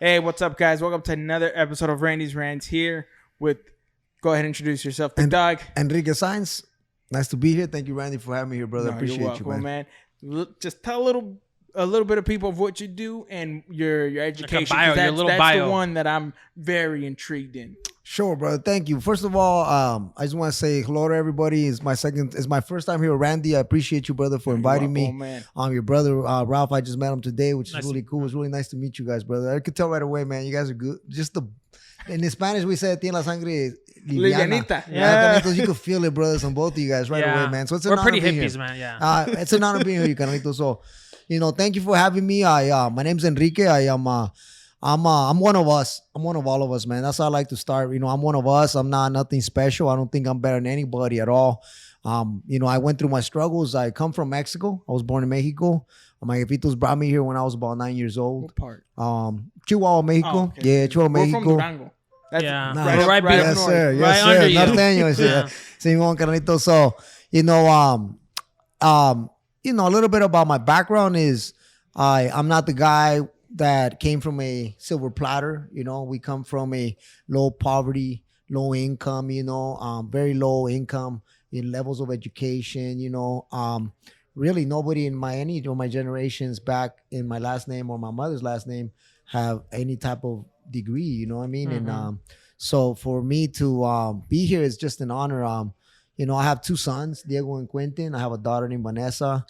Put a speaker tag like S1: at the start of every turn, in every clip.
S1: Hey, what's up, guys? Welcome to another episode of Randy's Rants here with... Go ahead and introduce yourself, big dog.
S2: Enrique Saenz. Nice to be here. Thank you, Randy, for having me here, brother.
S1: No,
S2: Appreciate
S1: you're welcome,
S2: you, man.
S1: Just tell a little bit of people of what you do and your education.
S3: Like your little bio.
S1: That's the one that I'm very intrigued in.
S2: Sure, brother. Thank you. First of all, I just want to say hello to everybody. It's my first time here with Randy. I appreciate you, brother, for inviting me.
S1: Man.
S2: Your brother Ralph. I just met him today, which is really cool. It's really nice to meet you guys, brother. I could tell right away, man. You guys are good. In Spanish, we say "tiene la sangre
S1: livianita."
S2: Yeah, you can feel it, brothers, on both of you guys right away, man. So it's an
S3: We're
S2: honor
S3: pretty
S2: being
S3: hippies,
S2: here.
S3: man. Yeah,
S2: it's an honor being here, Carlitos. So, thank you for having me. My name's Enrique. I'm one of us. I'm one of all of us, man. That's how I like to start. I'm one of us. I'm not nothing special. I don't think I'm better than anybody at all. I went through my struggles. I come from Mexico. I was born in Mexico. My jefitos brought me here when I was about 9 years old.
S1: What part?
S2: Chihuahua, Mexico.
S1: Oh, okay.
S2: Yeah, Chihuahua,
S1: We're
S2: Mexico.
S1: from Durango. That's
S3: right
S2: yes,
S3: north.
S2: sir. Yes,
S3: Right
S2: sir.
S3: under you.
S2: Norteños,
S3: Yeah.
S2: Simón, Carlitos. So, a little bit about my background is I'm not the guy that came from a silver platter. We come from a low poverty, low income, very low income in levels of education, really nobody in any of my generations back in my last name or my mother's last name have any type of degree, you know what I mean? Mm-hmm. And so for me to be here is just an honor. I have two sons, Diego and Quentin. I have a daughter named Vanessa.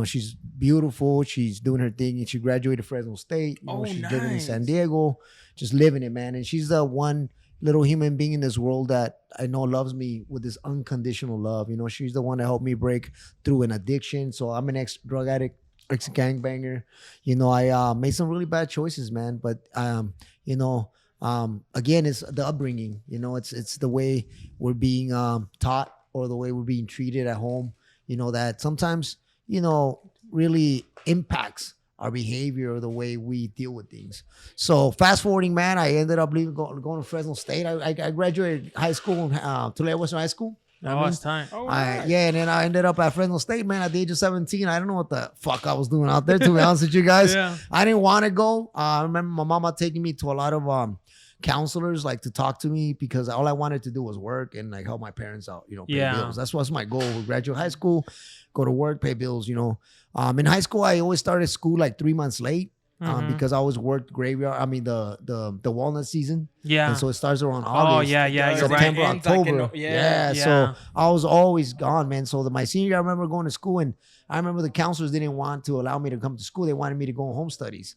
S2: She's beautiful. She's doing her thing. And she graduated Fresno State. She's living in San Diego, just living it, man. And she's the one little human being in this world that I know loves me with this unconditional love. She's the one that helped me break through an addiction. So I'm an ex-drug addict, ex-gangbanger. I made some really bad choices, man. But, again, it's the upbringing. It's the way we're being taught or the way we're being treated at home, that sometimes, really impacts our behavior or the way we deal with things. So fast forwarding, man, I ended up going to Fresno State. I graduated high school, Tulare Western High School.
S3: It's time.
S2: Yeah, and then I ended up at Fresno State, man, at the age of 17. I don't know what the fuck I was doing out there, to be honest with you guys.
S3: Yeah.
S2: I didn't want to go. I remember my mama taking me to a lot of counselors, like, to talk to me, because all I wanted to do was work and like help my parents out, pay bills. That's what's my goal. Graduate high school, go to work, pay bills. In high school, I always started school like 3 months late. Because I always worked graveyard. I mean the walnut season. Yeah. And so it starts around August. September,
S3: right.
S2: October.
S1: Yeah.
S2: So I was always gone, man. So my senior year, I remember going to school, and I remember the counselors didn't want to allow me to come to school. They wanted me to go on home studies.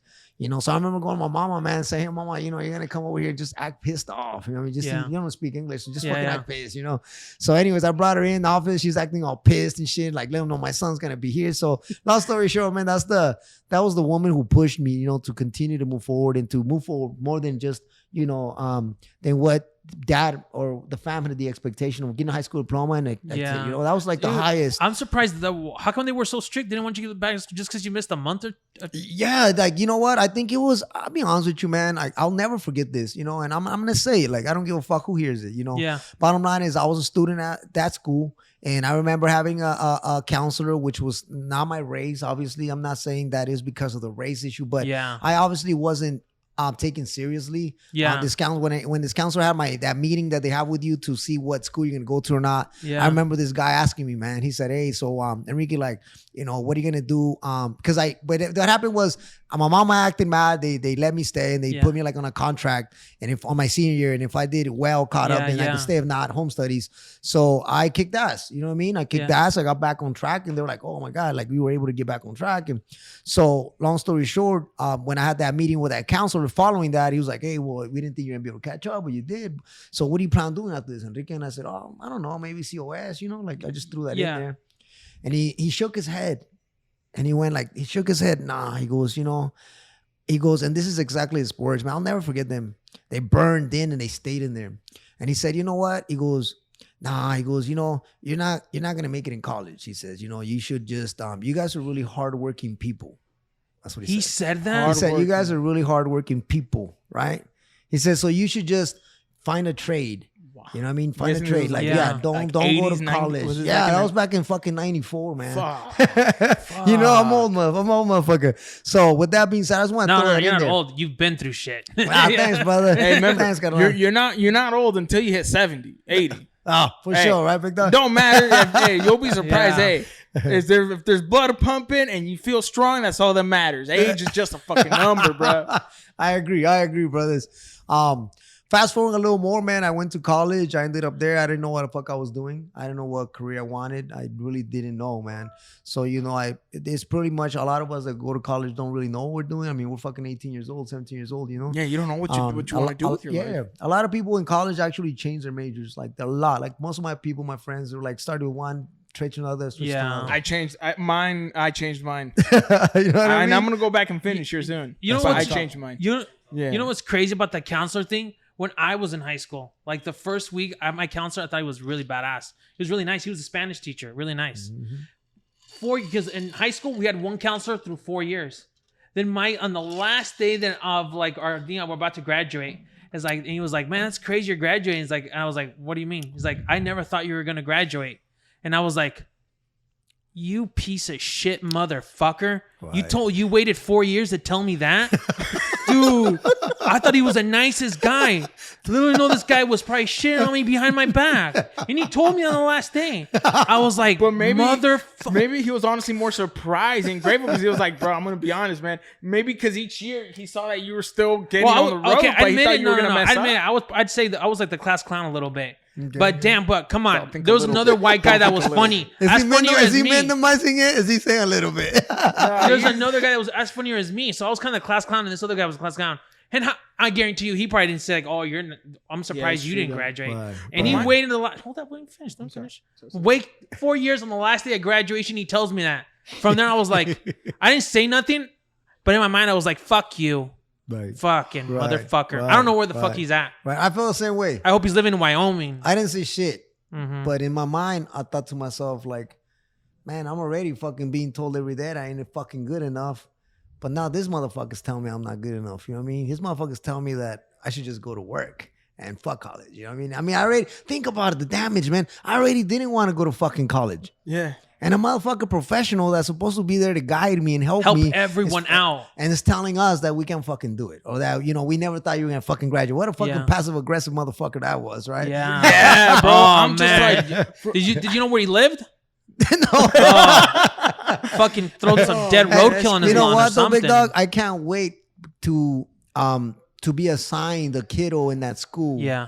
S2: So I remember going to my mama, man, saying, "Hey, mama, you're gonna come over here and just act pissed off. You don't speak English, so just fucking act pissed, So, anyways, I brought her in the office. She's acting all pissed and shit, like, let them know my son's gonna be here. So, long story short, man, that was the woman who pushed me, to continue to move forward and to move forward more than just, than what dad or the family had the expectation of getting a high school diploma, and that was like the highest.
S3: I'm surprised that how come they were so strict? They didn't want you to get back just because you missed a month or
S2: yeah, like, you know what? I think it was, I'll be honest with you, man. I'll never forget this, and I'm gonna say it, like, I don't give a fuck who hears it,
S3: Yeah.
S2: Bottom line is, I was a student at that school, and I remember having a counselor, which was not my race. Obviously, I'm not saying that is because of the race issue, but I obviously wasn't taken seriously. This when this counselor had that meeting that they have with you to see what school you're gonna go to or not. I remember this guy asking me, man. He said, "Hey, so Enrique, like, what are you gonna do?" Because what happened was, my mama acted mad. They let me stay, and they put me like on a contract, and if on my senior year, and if I did well, caught up, then I could stay. If not, home studies. So I kicked ass. You know what I mean? I kicked ass. I got back on track, and they were like, "Oh my god, like, we were able to get back on track." And so, long story short, when I had that meeting with that counselor following that, he was like, "Hey, well, we didn't think you're gonna be able to catch up, but you did. So what do you plan on doing after this, Enrique?" And I said, "Oh, I don't know, maybe COS. Like, I just threw that in there." And he shook his head, and he shook his head. Nah, he goes, and this is exactly his words, man. I'll never forget them. They burned in and they stayed in there. And he said, "You know what?" He goes, "Nah," he goes, "you're not gonna make it in college." He says, "You should just you guys are really hardworking people." That's what he said.
S3: He said that?
S2: He said, "You guys are really hardworking people, right?" He said, "So you should just find a trade
S1: Wow.
S2: You know what I mean? Find a
S1: Guessing
S2: trade.
S1: it was
S2: Like,
S3: like
S2: don't go
S1: 80s,
S2: to
S1: 90s,
S2: college.
S1: was it
S2: Yeah,
S1: back in
S2: that
S1: the-
S2: was back in fucking 94, man.
S1: Fuck.
S2: You know, I'm old motherfucker. So with that being said, I just want to throw
S3: No,
S2: that
S3: you're
S2: in
S3: not
S2: there.
S3: old. You've been through shit.
S2: Thanks, brother.
S1: Hey, remember,
S2: Thanks, Carolina.
S1: you're not old until you hit 70, 80.
S2: Oh, for
S1: Hey,
S2: sure, right, Big Dog?
S1: Don't matter. Hey, you'll be surprised.
S3: Yeah.
S1: Hey, if there's blood pumping and you feel strong, that's all that matters. Age is just a fucking number, bro.
S2: I agree, brothers. Fast forward a little more, man. I went to college. I ended up there. I didn't know what the fuck I was doing. I didn't know what career I wanted. I really didn't know, man. So, you know, it's pretty much a lot of us that go to college don't really know what we're doing. I mean, we're fucking 18 years old, 17 years old, you know?
S1: Yeah, you don't know what you want to do with your life.
S2: A lot of people in college actually change their majors. Like, a lot. Like, most of my people, my friends, they're like, started with one, switch to another, switch to another.
S1: I changed mine.
S2: You know what I mean?
S1: And I'm gonna go back and finish here soon.
S3: You know
S1: but
S3: what?
S1: I changed mine.
S3: You know what's crazy about that counselor thing? When I was in high school, like the first week, my counselor, I thought he was really badass. He was really nice. He was a Spanish teacher, really nice. Because in high school we had one counselor through 4 years. Then on the last day of like our, you know, we're about to graduate. It's like, and he was like, "Man, that's crazy. You're graduating." He's like, and I was like, "What do you mean?" He's like, "I never thought you were gonna graduate," and I was like, "You piece of shit, motherfucker!
S2: Right.
S3: You waited 4 years to tell me that." Dude, I thought he was the nicest guy. Literally know this guy was probably shitting on me behind my back. And he told me on the last day. I was like,
S1: But maybe
S3: motherfucker.
S1: maybe he was honestly more surprised and grateful because he was like, bro, I'm gonna be honest, man. Maybe because each year he saw that you were still getting on the road, but he thought you were gonna mess up.
S3: I'd say that I was like the class clown a little bit.
S2: Okay.
S3: But damn, come on.
S1: think
S3: There was
S1: a little
S3: another
S1: bit.
S3: white guy that was funny. As funnier as
S2: Is he
S3: me.
S2: minimizing it? Is he saying a little bit?
S3: There's another guy that was as funnier as me. So I was kind of the class clown, and this other guy was the class clown. And I guarantee you, he probably didn't say like, "Oh, I'm surprised you didn't graduate."
S2: Right,
S3: And he waited the last. Hold up, let me finish. Let me finish. Wait 4 years on the last day of graduation. He tells me that. From there, I was like, I didn't say nothing, but in my mind, I was like, "Fuck you,
S2: Right.
S3: fucking
S2: Right,
S3: motherfucker."
S2: right,
S3: I don't know where the fuck
S2: right.
S3: he's at.
S2: Right. I feel the same way.
S3: I hope he's living in Wyoming.
S2: I didn't say shit.
S3: Mhm.
S2: But in my mind, I thought to myself, like, man, I'm already fucking being told every day that I ain't fucking good enough. But now this motherfucker's telling me I'm not good enough. You know what I mean? His motherfucker's telling me that I should just go to work and fuck college. You know what I mean? I mean, I already think about it, the damage, man. I already didn't want to go to fucking college.
S1: Yeah.
S2: And a motherfucker professional that's supposed to be there to guide me and help me.
S3: everyone out.
S2: And it's telling us that we can fucking do it. Or that, you know, we never thought you were going to fucking graduate. What a fucking passive aggressive motherfucker that was, right?
S3: Yeah,
S1: Yeah, bro.
S3: Oh,
S1: I'm just
S3: man.
S1: like,
S3: Did you know where he lived?
S2: No.
S3: Fucking throw some dead roadkill in his
S2: You know
S3: lawn or
S2: what, though,
S3: something.
S2: big dog? I can't wait to be assigned a kiddo in that school.
S3: Yeah.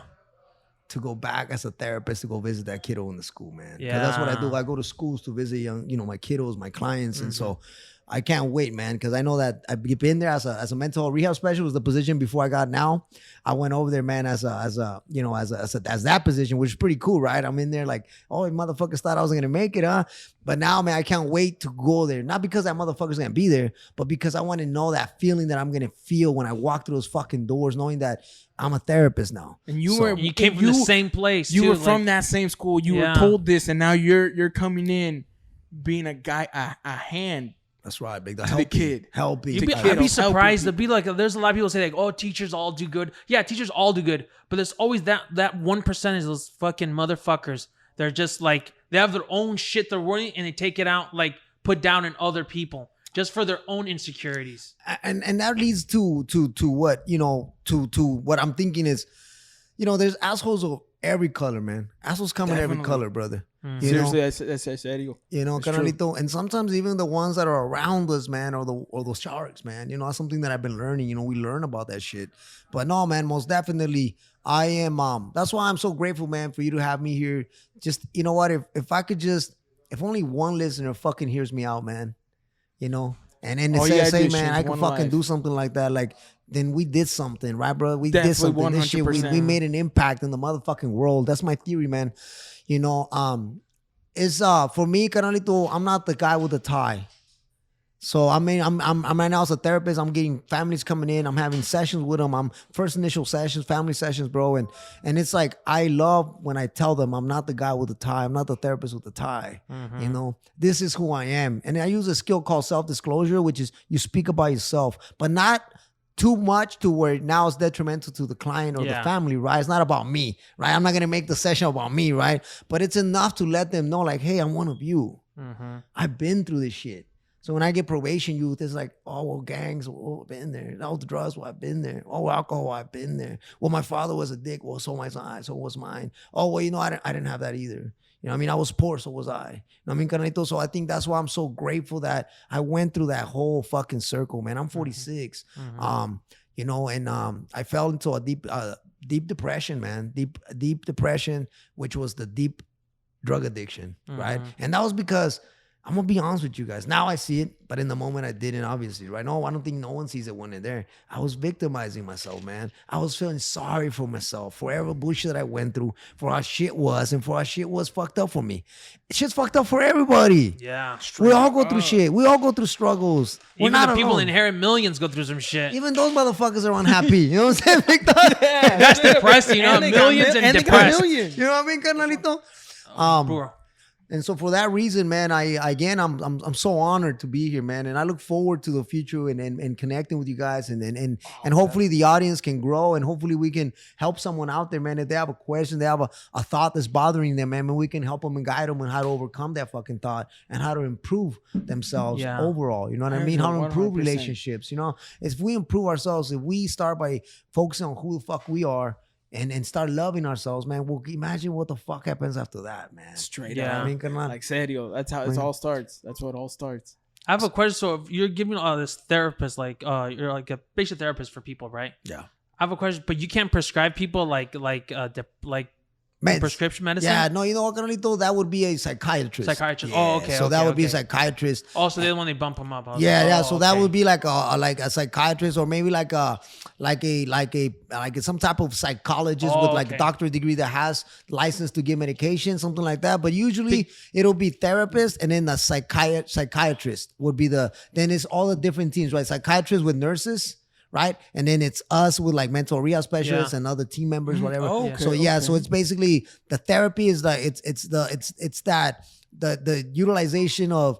S2: To go back as a therapist to go visit that kiddo in the school, man. Because that's what I do. I go to schools to visit my kiddos, my clients, and so I can't wait, man. Because I know that I've been there as a mental rehab specialist, the position before I got now. I went over there, man, as that position, which is pretty cool, right? I'm in there like, oh, motherfuckers thought I wasn't gonna make it, huh? But now, man, I can't wait to go there. Not because that motherfucker's gonna be there, but because I want to know that feeling that I'm gonna feel when I walk through those fucking doors, knowing that I'm a therapist now.
S1: and
S3: You came from the same place.
S1: You
S3: too,
S1: were from that same school. You were told this, and now you're coming in, being a guy, a hand.
S2: That's right, big.
S1: To the kid.
S2: Helping.
S3: I'd be surprised to be like, there's a lot of people say like, oh, teachers all do good. Yeah, teachers all do good, but there's always that 1% of those fucking motherfuckers. They're just like, they have their own shit they're worrying, and they take it out, like put down in other people just for their own insecurities.
S2: And that leads to what, to what I'm thinking is, there's assholes of every color, man. Assholes come in every color, brother.
S1: Seriously, that's serio.
S2: Carnalito. And sometimes even the ones that are around us, man, or those sharks, man. That's something that I've been learning. We learn about that shit. But no, man, most definitely, I am. That's why I'm so grateful, man, for you to have me here. Just, you know what? If I could if only one listener fucking hears me out, man, and then it say, man, I could fucking do something like that, like, then we did something, right, bro? We did something. This shit, we made an impact in the motherfucking world. That's my theory, man. It's for me, carnalito, I'm not the guy with the tie. So I mean, I'm right now as a therapist. I'm getting families coming in. I'm having sessions with them. I'm first initial sessions, family sessions, bro. And it's like, I love when I tell them I'm not the guy with the tie. I'm not the therapist with the tie. This is who I am. And I use a skill called self-disclosure, which is you speak about yourself, but not too much to where now it's detrimental to the client or the family, right? It's not about me, right? I'm not going to make the session about me, right? But it's enough to let them know, like, hey, I'm one of you. I've been through this shit. So when I get probation youth, it's like, oh, well, gangs, well, I've been there. Oh, the drugs, well, I've been there. Oh, alcohol, I've been there. Well, my father was a dick. Well, so was mine. Oh, well, I didn't have that either. You know what I mean? I was poor, so was I. You know what I mean, carnalito? So I think that's why I'm so grateful that I went through that whole fucking circle, man. I'm 46. I fell into a deep depression, man. Deep depression, which was the deep drug addiction, right? And that was because I'm going to be honest with you guys. Now I see it, but in the moment I didn't, obviously, right? No, I don't think no one sees it when they're there. I was victimizing myself, man. I was feeling sorry for myself for every bullshit that I went through, for how shit was, and for how shit was fucked up for me. Shit's fucked up for everybody.
S3: Yeah.
S2: We all go through shit. We all go through struggles.
S3: Even the people inherit millions go through some shit.
S2: Even those motherfuckers are unhappy. You know what I'm saying?
S3: That's depressing. You know, millions and depressed.
S2: You know what I mean, carnalito? And so for that reason, man, I'm so honored to be here, man. And I look forward to the future and connecting with you guys and hopefully the audience can grow and hopefully we can help someone out there, man. If they have a question, they have a thought that's bothering them, man, we can help them and guide them on how to overcome that fucking thought and how to improve themselves overall. You know what I mean? How to improve 100%. Relationships, you know? If we improve ourselves, if we start by focusing on who the fuck we are, and start loving ourselves, man. Well, imagine what the fuck happens after that, man.
S1: Straight up. I mean, like serio. That's how it all starts. That's what it all starts.
S3: I have a question. So if you're giving this therapist, like you're like a patient therapist for people, right?
S1: Yeah.
S3: I have a question, but you can't prescribe people like prescription medicine?
S2: Yeah, no, you know what, carnalito? That would be a psychiatrist.
S3: Psychiatrist.
S2: Yeah.
S3: Oh, okay.
S2: So that would be a psychiatrist.
S3: Oh, so they're when they bump them up.
S2: So that would be like a psychiatrist or maybe like some type of psychologist with like a doctorate degree that has license to give medication, something like that. But usually it'll be therapist and then the psychiatrist would be then it's all the different teams, right? Psychiatrists with nurses. Right. And then it's us with like mental rehab specialists and other team members, whatever. So it's basically the therapy is the utilization of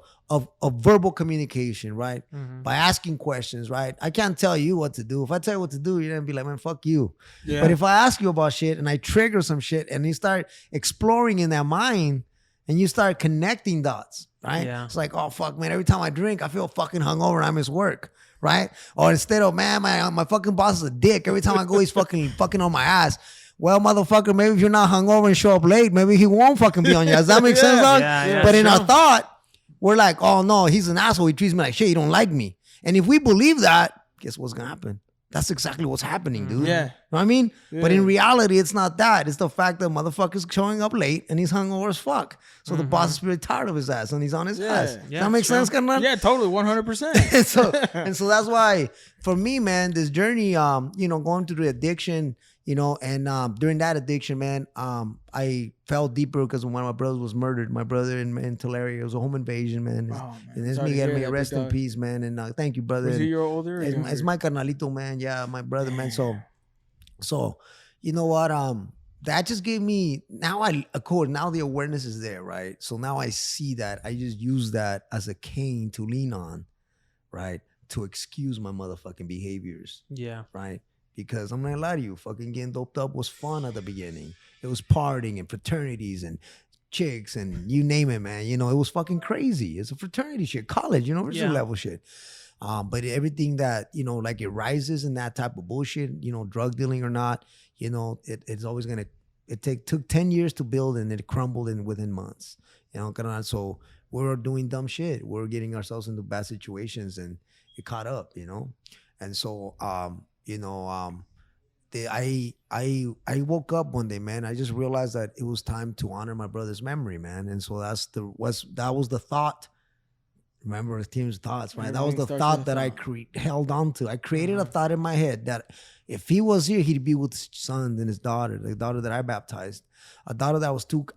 S2: verbal communication, right? By asking questions, right? I can't tell you what to do. If I tell you what to do, you're gonna be like, man, fuck you. Yeah. But if I ask you about shit and I trigger some shit and you start exploring in that mind and you start connecting dots, right? Yeah. It's like, oh fuck, man, every time I drink, I feel fucking hungover and I miss work. Right? Or instead of, man, my fucking boss is a dick. Every time I go, he's fucking on my ass. Well, motherfucker, maybe if you're not hungover and show up late, maybe he won't fucking be on you. Does that make sense, dog? But in our thought, we're like, oh no, he's an asshole. He treats me like shit. He don't like me. And if we believe that, guess what's gonna happen? That's exactly what's happening, dude. Yeah. You know what I mean? Yeah. But in reality, it's not that. It's the fact that motherfucker's showing up late and he's hungover as fuck. So the boss is really tired of his ass and he's on his ass. Does that make sense, carnal?
S1: Yeah, totally, 100%.
S2: and so that's why, for me, man, this journey, going through the addiction, and during that addiction, man, I fell deeper because when one of my brothers was murdered, my brother in Tulare, it was a home invasion, man. And it's me, rest in peace, man. And thank you, brother.
S1: Was he your older?
S2: It's my carnalito, man. Yeah, my brother, man. So, you know what? That just gave me, now the awareness is there, right? So now I see that. I just use that as a cane to lean on, right? To excuse my motherfucking behaviors.
S3: Yeah.
S2: Right? Because I'm not gonna lie to you, fucking getting doped up was fun at the beginning. It was partying and fraternities and chicks and you name it, man. It was fucking crazy. It's a fraternity shit, college, university level shit. But everything that, like it rises in that type of bullshit, drug dealing or not, it's always gonna, took 10 years to build and it crumbled within months. So we're doing dumb shit. We're getting ourselves into bad situations and it caught up, And so I woke up one day, man. I just realized that it was time to honor my brother's memory, man. And so that was the thought. Remember the team's thoughts, right? That was the thought that I held on to. I created a thought in my head that if he was here, he'd be with his son and his daughter, the daughter that I baptized. A daughter that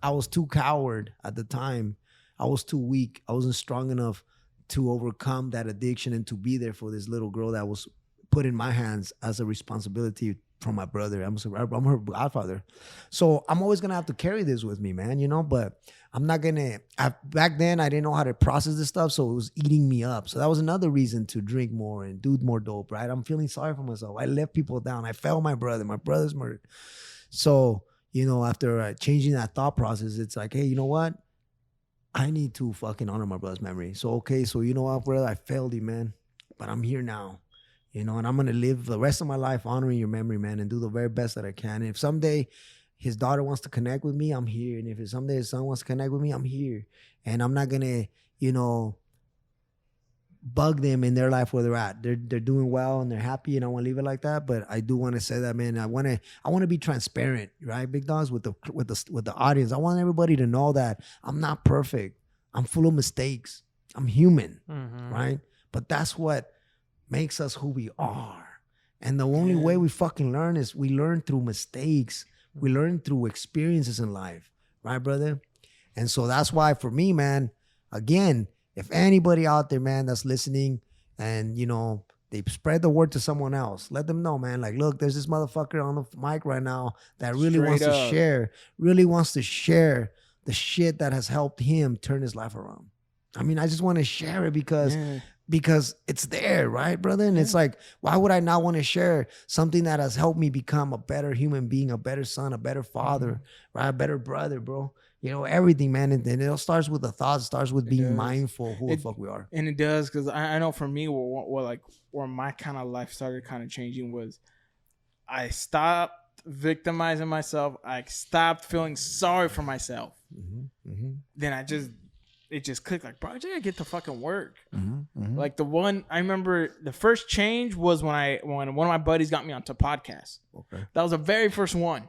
S2: I was too coward at the time. I was too weak. I wasn't strong enough to overcome that addiction and to be there for this little girl that was put in my hands as a responsibility from my brother. I'm her godfather. So I'm always going to have to carry this with me, man, but I'm not going to, back then I didn't know how to process this stuff. So it was eating me up. So that was another reason to drink more and do more dope, right? I'm feeling sorry for myself. I let people down. I failed my brother's murdered. So, after changing that thought process, it's like, hey, you know what? I need to fucking honor my brother's memory. So, okay, so you know what, brother? I failed you, man. But I'm here now. And I'm going to live the rest of my life honoring your memory, man, and do the very best that I can. And if someday his daughter wants to connect with me, I'm here. And if someday his son wants to connect with me, I'm here. And I'm not going to, bug them in their life where they're at. They're doing well and they're happy, and I want to leave it like that. But I do want to say that, man, I want to be transparent, right, big dogs, with the audience. I want everybody to know that I'm not perfect. I'm full of mistakes. I'm human, right? But that's what makes us who we are. And the only way we fucking learn is we learn through mistakes. We learn through experiences in life, right, brother? And so that's why for me, man, again, if anybody out there, man, that's listening and, they spread the word to someone else, let them know, man, like, look, there's this motherfucker on the mic right now that really wants to share the shit that has helped him turn his life around. I mean, I just want to share it because it's there, right, brother? And it's like, why would I not want to share something that has helped me become a better human being, a better son, a better father, right? A better brother, bro. Everything, man. And it all starts with the thoughts. It starts with being mindful who the fuck we are.
S1: And it does, because I know for me, where my kind of life started kind of changing was I stopped victimizing myself. I stopped feeling sorry for myself. Then it just clicked, like, bro, I gotta get to fucking work. Like I remember the first change was when one of my buddies got me onto podcasts. Okay. That was the very first one.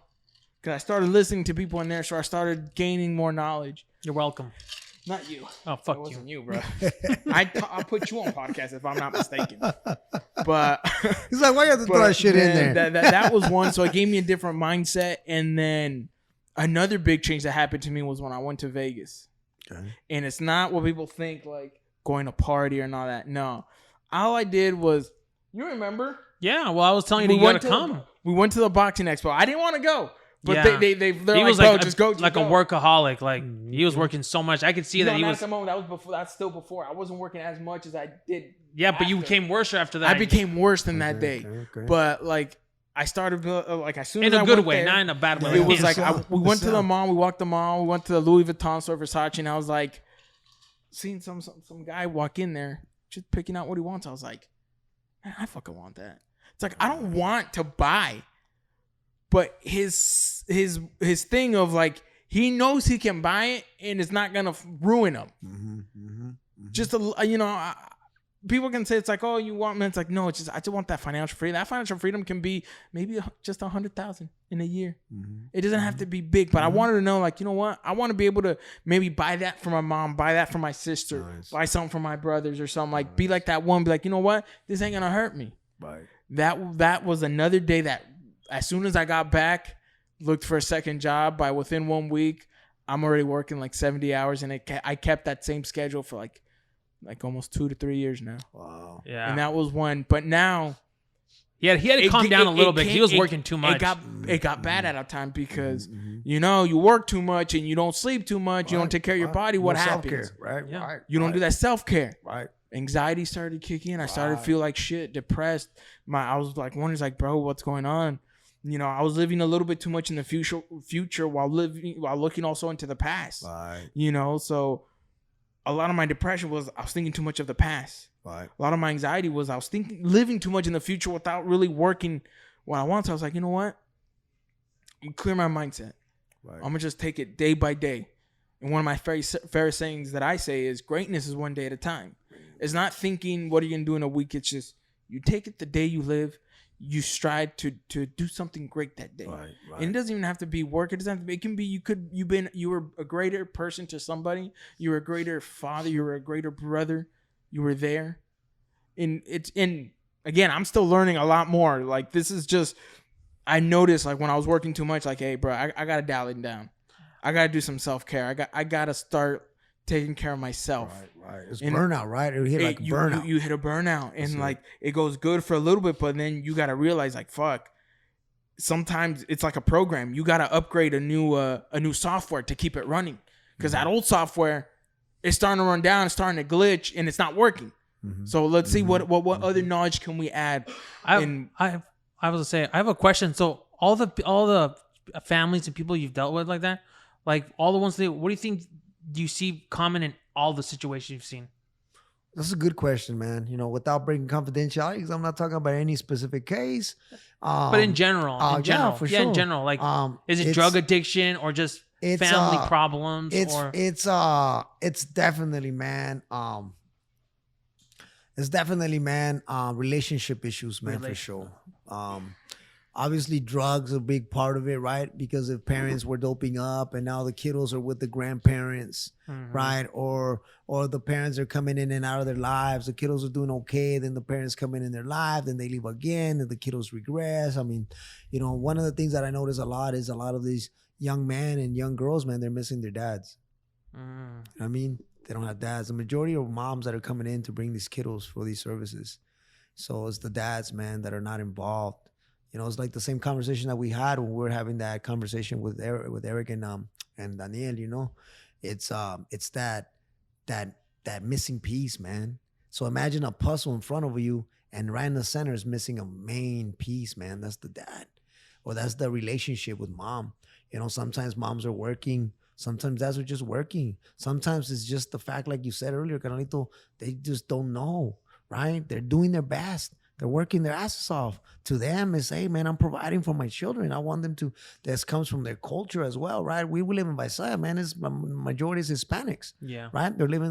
S1: Because I started listening to people in there, so I started gaining more knowledge.
S3: You're welcome.
S1: Not you.
S3: Oh, fuck
S1: it
S3: you.
S1: wasn't you, bro. I'll put you on podcast if I'm not mistaken. But
S2: he's like, why you have to throw that shit in there?
S1: That was one. So it gave me a different mindset. And then another big change that happened to me was when I went to Vegas. Okay. And it's not what people think, like going to party and all that. No. All I did was, you remember?
S3: Yeah, well, I was telling you you gotta come.
S1: We went to the boxing expo. I didn't want to go. But they're
S3: he was
S1: like, just go.
S3: Like a workaholic. Like, he was working so much. I could see that he was.
S1: At the moment, that was before. That's still before. I wasn't working as much as I did.
S3: Yeah, but you became worse after that.
S1: I became worse than that day. Okay. But like, I started like as soon as
S3: in
S1: I
S3: a good
S1: went
S3: way,
S1: there,
S3: not in a bad way.
S1: It was like we went to the mall. We walked the mall. We went to the Louis Vuitton store, Versace, and I was like, seeing some guy walk in there, just picking out what he wants. I was like, man, I fucking want that. It's like, I don't want to buy. But his thing of like, he knows he can buy it and it's not gonna ruin him. Just people can say it's like, oh, you want me? It's like, no, it's just I just want that financial freedom. That financial freedom can be maybe just 100,000 in a year. It doesn't have to be big, but I wanted to know, like, you know what? I want to be able to maybe buy that for my mom, buy that for my sister, buy something for my brothers or something. Like, be like that one. Be like, you know what? This ain't gonna hurt me. Right. That was another day that. As soon as I got back, looked for a second job. By within 1 week, I'm already working like 70 hours, and I kept that same schedule for like almost 2 to 3 years now.
S2: Wow.
S1: Yeah. And that was one. But now,
S3: he had to calm down a little bit. He was working too much.
S1: It got bad at a time because you work too much and you don't sleep too much. Right. You don't take care of your body. What happens?
S2: Self-care, right?
S1: Yeah.
S2: Right.
S1: You don't do that self-care.
S2: Right.
S1: Anxiety started kicking in. I started to feel like shit, depressed. I was like, wondering, like, bro, what's going on? I was living a little bit too much in the future while looking also into the past. Right. So a lot of my depression was I was thinking too much of the past. Right. A lot of my anxiety was I was living too much in the future without really working what I want. So I was like, you know what? I'm gonna clear my mindset. Right. I'm gonna just take it day by day. And one of my favorite sayings that I say is greatness is one day at a time. It's not thinking what are you gonna do in a week. It's just you take it the day you live. You strive to do something great that day. Right. And it doesn't even have to be work. It doesn't have to be, it can be you were a greater person to somebody. You were a greater father. You were a greater brother. You were there. And again, I'm still learning a lot more. Like, this is just, I noticed, like, when I was working too much, like, hey, bro, I gotta dial it down. I gotta do some self-care. I gotta start taking care of myself.
S2: Right. It's burnout, right? It hit like burnout.
S1: You hit a burnout, and like it goes good for a little bit, but then you gotta realize, like, fuck, sometimes it's like a program. You got to upgrade a new software to keep it running, because that old software is starting to run down, it's starting to glitch, and it's not working. So let's see what other knowledge can we add.
S3: I was gonna say, I have a question. So all the families and people you've dealt with like that, like all the ones what do you think do you see common in all the situations you've seen?
S2: That's a good question, man. You know, without breaking confidentiality, because I'm not talking about any specific case.
S3: But in general,
S2: yeah, for sure.
S3: In general, like, is it drug addiction or just family problems?
S2: It's definitely, man. Relationship issues, man, for sure. Obviously, drugs are a big part of it, right? Because if parents were doping up and now the kiddos are with the grandparents, right? Or the parents are coming in and out of their lives. The kiddos are doing okay. Then the parents come in their life. Then they leave again. And the kiddos regress. I mean, you know, one of the things that I notice a lot is a lot of these young men and young girls, man, they're missing their dads. You know what I mean? They don't have dads. The majority of moms that are coming in to bring these kiddos for these services. So it's the dads, man, that are not involved. You know, it's like the same conversation that we had when we were having that conversation with Eric and Daniel. You know, it's that missing piece, man. So imagine a puzzle in front of you, and right in the center is missing a main piece, man. That's the dad, or that's the relationship with mom. You know, sometimes moms are working. Sometimes dads are just working. Sometimes it's just the fact, like you said earlier, Carnalito, they just don't know, right? They're doing their best. They're working their asses off. To them, it's, hey, man, I'm providing for my children. I want them to, this comes from their culture as well, right? We live in Visalia, man. Majority is Hispanics, right? We live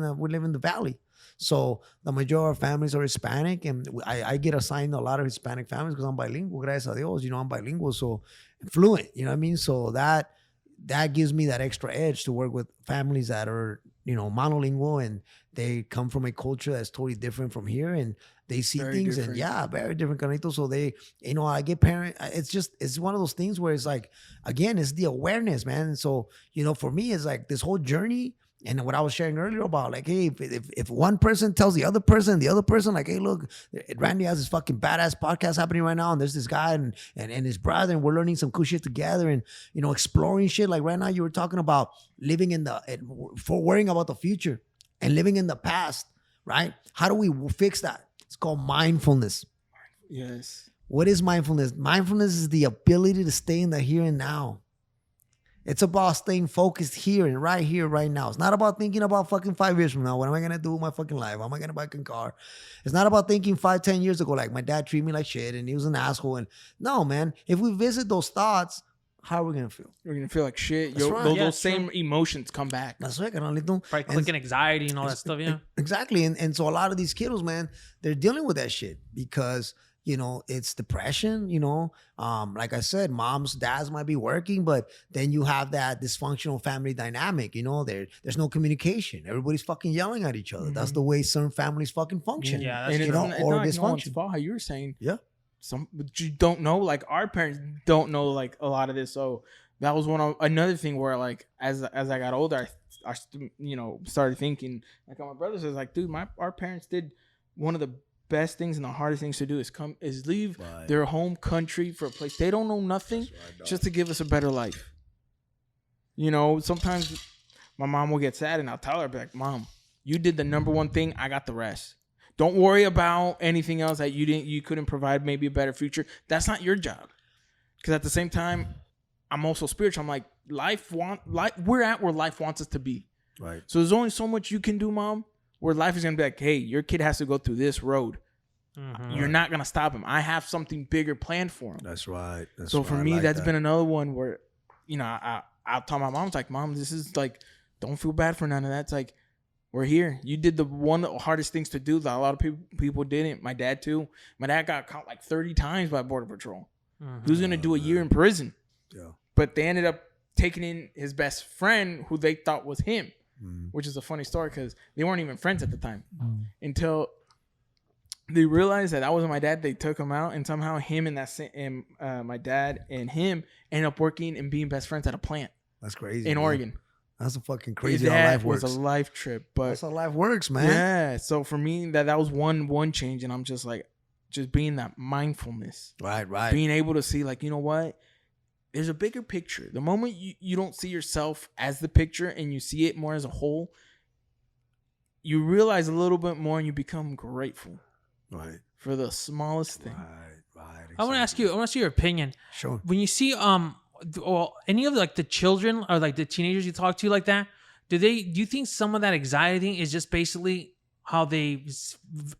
S2: in the valley. So the majority of families are Hispanic, and I get assigned a lot of Hispanic families because I'm bilingual, gracias a Dios. You know, I'm bilingual, so fluent, you know what I mean? So that gives me that extra edge to work with families that are, you know, monolingual, and they come from a culture that's totally different from here, and they see very things different. And very different, Carnito. So they, you know, I get it's one of those things where it's like, again, it's the awareness, man. And so, you know, for me, it's like this whole journey. And what I was sharing earlier about, like, hey, if one person tells the other person, like, hey, look, Randy has this fucking badass podcast happening right now, and there's this guy and his brother, and we're learning some cool shit together, and, you know, exploring shit. Like right now, you were talking about living for worrying about the future and living in the past, right? How do we fix that? It's called mindfulness.
S1: Yes.
S2: What is mindfulness? Mindfulness is the ability to stay in the here and now. It's about staying focused here, right now. It's not about thinking about fucking 5 years from now. What am I going to do with my fucking life? How am I going to buy a car? It's not about thinking 5-10 years ago, like my dad treated me like shit and he was an asshole. And no, man, if we visit those thoughts, how are we going to feel?
S1: We're going to feel like shit.
S2: Right.
S1: Those same emotions come back.
S2: That's right, Carnalito.
S3: Right, clicking anxiety and all that stuff, yeah.
S2: Exactly. And so a lot of these kiddos, man, they're dealing with that shit because, you know, it's depression, you know. Like I said, moms, dads might be working, but then you have that dysfunctional family dynamic, you know. There's no communication. Everybody's fucking yelling at each other. Mm-hmm. That's the way certain families fucking function.
S3: Yeah,
S1: that's
S2: you know, or dysfunction.
S1: How you were saying.
S2: Yeah.
S1: But you don't know, like our parents don't know like a lot of this. So that was another thing where, like, as I got older, I you know, started thinking, like, my brother says, like, dude, our parents did one of the best things and the hardest things to do is leave their home country for a place they don't know nothing, just to give us a better life. You know, sometimes my mom will get sad and I'll tell her, like, Mom, you did the number one thing, I got the rest. Don't worry about anything else that you couldn't provide maybe a better future. That's not your job. Because at the same time, I'm also spiritual. I'm like, we're at where life wants us to be.
S2: Right.
S1: So there's only so much you can do, Mom, where life is going to be like, hey, your kid has to go through this road. Mm-hmm. You're not going to stop him. I have something bigger planned for him.
S2: That's right.
S1: So for me, that's been another one where, you know, I'll tell my mom, it's like, Mom, this is like, don't feel bad for none of that. It's like, we're here. You did the one of the hardest things to do that a lot of people didn't. My dad too. My dad got caught like 30 times by Border Patrol. Mm-hmm. He was going to do a year in prison. Yeah. But they ended up taking in his best friend who they thought was him, which is a funny story because they weren't even friends at the time until they realized that wasn't my dad. They took him out, and somehow him and my dad and him ended up working and being best friends at a plant.
S2: That's crazy.
S1: In Oregon.
S2: That's a fucking crazy how life works.
S1: It was a life trip, but
S2: that's how life works, man.
S1: Yeah. So for me, that was one change, and I'm just like, just being that mindfulness.
S2: Right.
S1: Being able to see, like, you know what? There's a bigger picture. The moment you don't see yourself as the picture and you see it more as a whole, you realize a little bit more and you become grateful.
S2: Right.
S1: For the smallest thing.
S2: Right. Exactly.
S3: I want to ask you your opinion.
S2: Sure.
S3: When you see any of like the children or like the teenagers you talk to like that, do you think some of that anxiety thing is just basically how they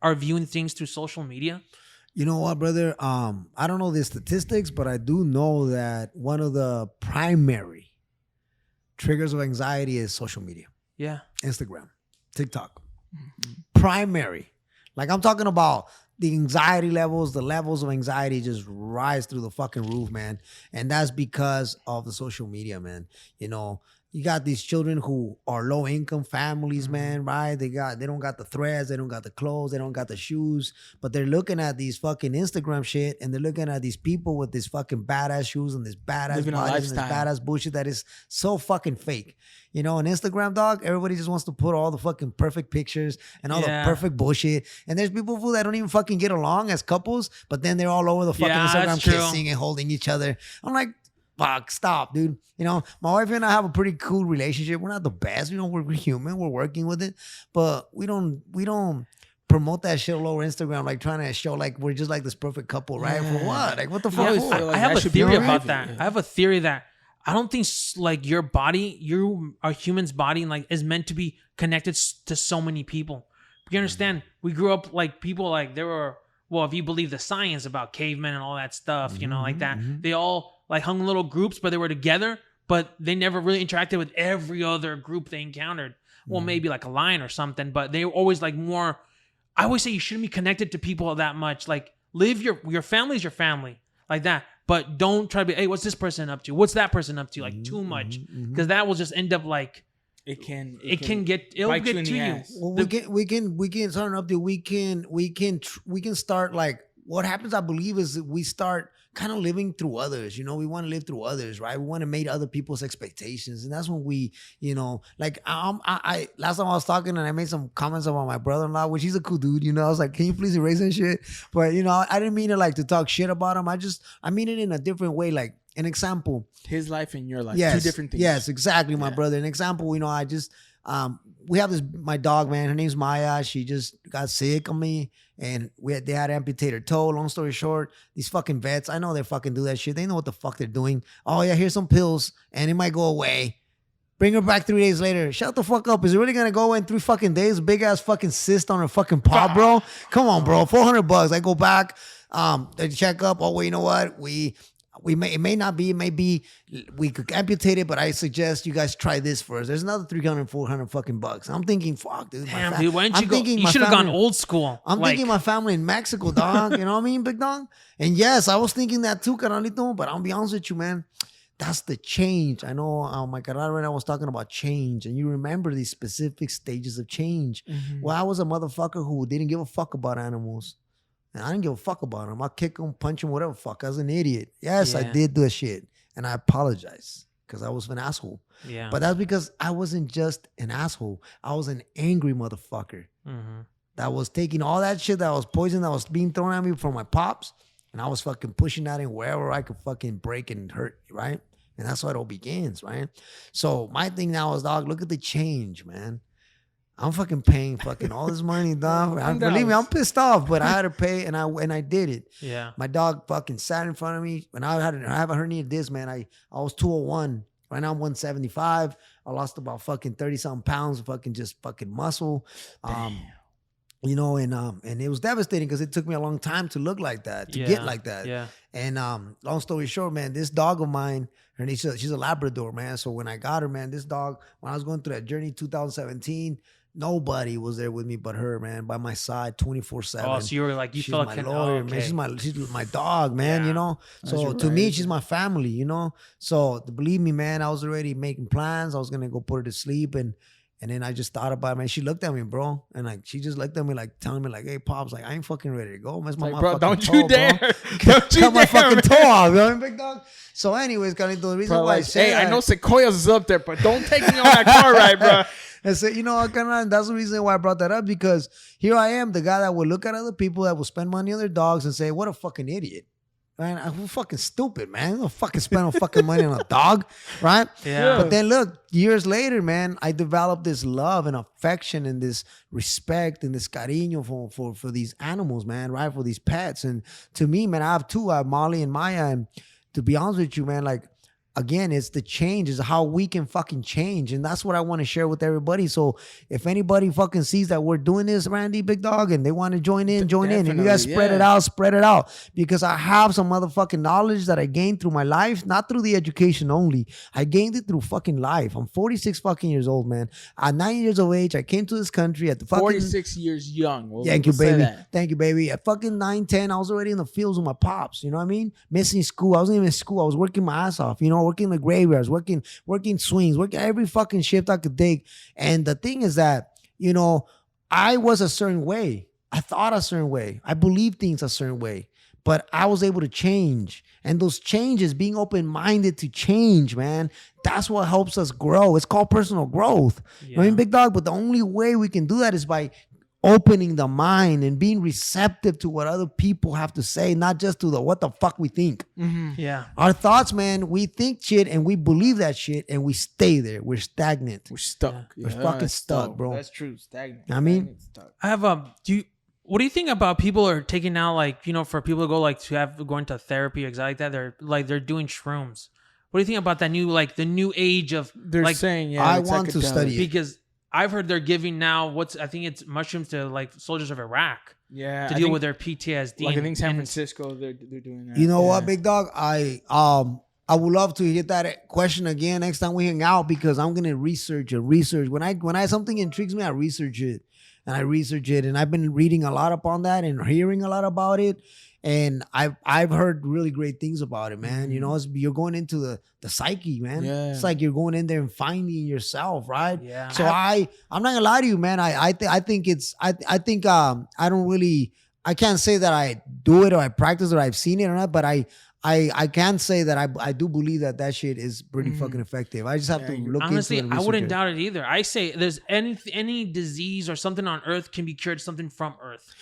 S3: are viewing things through social media?
S2: You know what, brother? I don't know the statistics, but I do know that one of the primary triggers of anxiety is social media.
S3: Yeah.
S2: Instagram, TikTok. Primary. Like, I'm talking about the anxiety levels, the levels of anxiety just rise through the fucking roof, man. And that's because of the social media, man. You know, you got these children who are low income families, man, right? They don't got the threads, they don't got the clothes, they don't got the shoes, but they're looking at these fucking Instagram shit and they're looking at these people with this fucking badass shoes and this badass bodies and this badass bullshit that is so fucking fake. You know, on Instagram, dog, everybody just wants to put all the fucking perfect pictures and all the perfect bullshit. And there's people who that don't even fucking get along as couples, but then they're all over the fucking Instagram kissing and holding each other. I'm like, fuck, stop, dude. You know, my wife and I have a pretty cool relationship. We're not the best. You know, we're human. We're working with it. But we don't promote that shit all over Instagram, like trying to show like we're just like this perfect couple, right? For what? Like, what the fuck?
S3: I have a theory about that. I have a theory that I don't think like your body, a human's body, like is meant to be connected to so many people. You understand? We grew up like people like there were, well, if you believe the science about cavemen and all that stuff, you know, like that, they all like hung little groups, but they were together, but they never really interacted with every other group they encountered. Well, maybe like a lion or something, but they were always like more. I always say you shouldn't be connected to people that much. Like, live your family's your family, like that. But don't try to be, hey, what's this person up to? What's that person up to? Like, too much, because that will just end up like it'll get to you.
S2: Well, we can start up there. We can start like what happens. I believe is that we start kind of living through others. You know, we want to live through others, right? We want to meet other people's expectations, and that's when we, you know, like I last time I was talking and I made some comments about my brother-in-law, which he's a cool dude. You know, I was like, can you please erase that shit? But you know, I didn't mean it like to talk shit about him. I mean it in a different way, like. An example.
S1: His life and your life.
S2: Yes,
S1: two different things.
S2: Yes, exactly, my brother. An example, you know, I just, we have my dog, man. Her name's Maya. She just got sick on me. And they had to amputate her toe. Long story short, these fucking vets, I know they fucking do that shit. They know what the fuck they're doing. Oh, yeah, here's some pills. And it might go away. Bring her back 3 days later. Shut the fuck up. Is it really going to go away in 3 fucking days? Big ass fucking cyst on her fucking paw, bro. Come on, bro. $400. I go back. They check up. Oh, well, you know what? It may not be, it may be, we could amputate it, but I suggest you guys try this first. There's another 300, 400 fucking bucks. I'm thinking, fuck, dude.
S3: Damn, dude, why didn't you should have gone old school.
S2: I'm thinking my family in Mexico, dog. You know what I mean, big dog? And yes, I was thinking that too, carnalito, but I'll be honest with you, man. That's the change. I know my carnal right now was talking about change, and you remember these specific stages of change. Well, I was a motherfucker who didn't give a fuck about animals. And I didn't give a fuck about him. I'll kick him, punch him, whatever fuck. I was an idiot. Yes, I did do that shit. And I apologize because I was an asshole. Yeah. But that's because I wasn't just an asshole. I was an angry motherfucker that was taking all that shit that was poison that was being thrown at me from my pops. And I was fucking pushing that in wherever I could fucking break and hurt, right? And that's how it all begins, right? So my thing now is, dog, look at the change, man. I'm fucking paying fucking all this money, dog. Believe me, I'm pissed off, but I had to pay, and I did it. Yeah. My dog fucking sat in front of me, and I have a herniated disc, man. I was 201. Right now I'm 175. I lost about fucking 30-something pounds of fucking muscle. You know, and it was devastating because it took me a long time to look like that, to get like that. Yeah. And long story short, man, this dog of mine, she's a Labrador, man. So when I got her, man, this dog, when I was going through that journey 2017, nobody was there with me but her, man, by my side 24/7.
S3: Oh, so you were like, you felt like
S2: my lawyer, man. She's my dog, man, you know. So to me, she's my family, you know. So believe me, man, I was already making plans. I was gonna go put her to sleep, and then I just thought about it, man. She looked at me, bro, and like she just looked at me, like telling me, like, "Hey, pops, like I ain't fucking ready to go. That's my
S1: like, bro, don't
S2: toe,
S1: you dare, don't you
S2: cut my
S1: dare,
S2: fucking toe off, you know, big dog." So, anyways, the reason why I say
S1: I know Sequoias is up there, but don't take me on that car ride, bro.
S2: And say, you know what, carnal, that's the reason why I brought that up, because here I am, the guy that would look at other people that will spend money on their dogs and say, what a fucking idiot. Man, I'm fucking stupid, man. I'm gonna fucking spend no fucking money on a dog, right?
S3: Yeah.
S2: But then look, years later, man, I developed this love and affection and this respect and this cariño for these animals, man, right? For these pets. And to me, man, I have two. I have Molly and Maya. And to be honest with you, man, like, again, it's the change, is how we can fucking change. And that's what I want to share with everybody. So if anybody fucking sees that we're doing this, Randy, big dog, and they want to join in. If you guys spread it out. Because I have some motherfucking knowledge that I gained through my life, not through the education only. I gained it through fucking life. I'm 46 fucking years old, man. At 9 years of age, I came to this country at the fucking...
S1: 46 years young.
S2: Thank you, baby. Thank you, baby. At fucking 9, 10, I was already in the fields with my pops. You know what I mean? Missing school. I wasn't even in school. I was working my ass off, you know, working the graveyards, working swings, working every fucking shift I could take. And the thing is that, you know, I was a certain way. I thought a certain way. I believed things a certain way. But I was able to change. And those changes, being open-minded to change, man, that's what helps us grow. It's called personal growth. Yeah. You know what I mean, big dog? But the only way we can do that is by opening the mind and being receptive to what other people have to say, not just to the what the fuck we think.
S3: Mm-hmm. Yeah.
S2: Our thoughts, man, we think shit and we believe that shit and we stay there. We're stagnant.
S1: We're stuck.
S2: Yeah. We're fucking stuck, bro.
S1: That's true. Stagnant.
S2: I mean,
S1: stuck.
S3: I have what do you think about people are taking now, like, you know, for people to go like to have going to therapy or exactly like that, they're doing shrooms. What do you think about that new, like the new age of
S1: they're
S3: like,
S1: saying, yeah,
S2: I want to study it.
S3: Because I've heard they're giving now I think it's mushrooms to like soldiers of Iraq.
S1: Yeah.
S3: To deal with their PTSD.
S1: Like I think San Francisco, they're doing that.
S2: You know what, big dog? I would love to hit that question again next time we hang out, because I'm gonna research. When I something intrigues me, I research it. And I've been reading a lot upon that and hearing a lot about it. And I've heard really great things about it, man. You know, you're going into the psyche, man. Yeah. It's like you're going in there and finding yourself, right?
S3: Yeah.
S2: So I'm not gonna lie to you, man. I can't say that I do it or I practice or I've seen it or not, but I can say that I do believe that shit is pretty fucking effective. I just have to look
S3: honestly,
S2: into it. Honestly,
S3: I wouldn't doubt it either. I say there's any disease or something on Earth can be cured, something from Earth.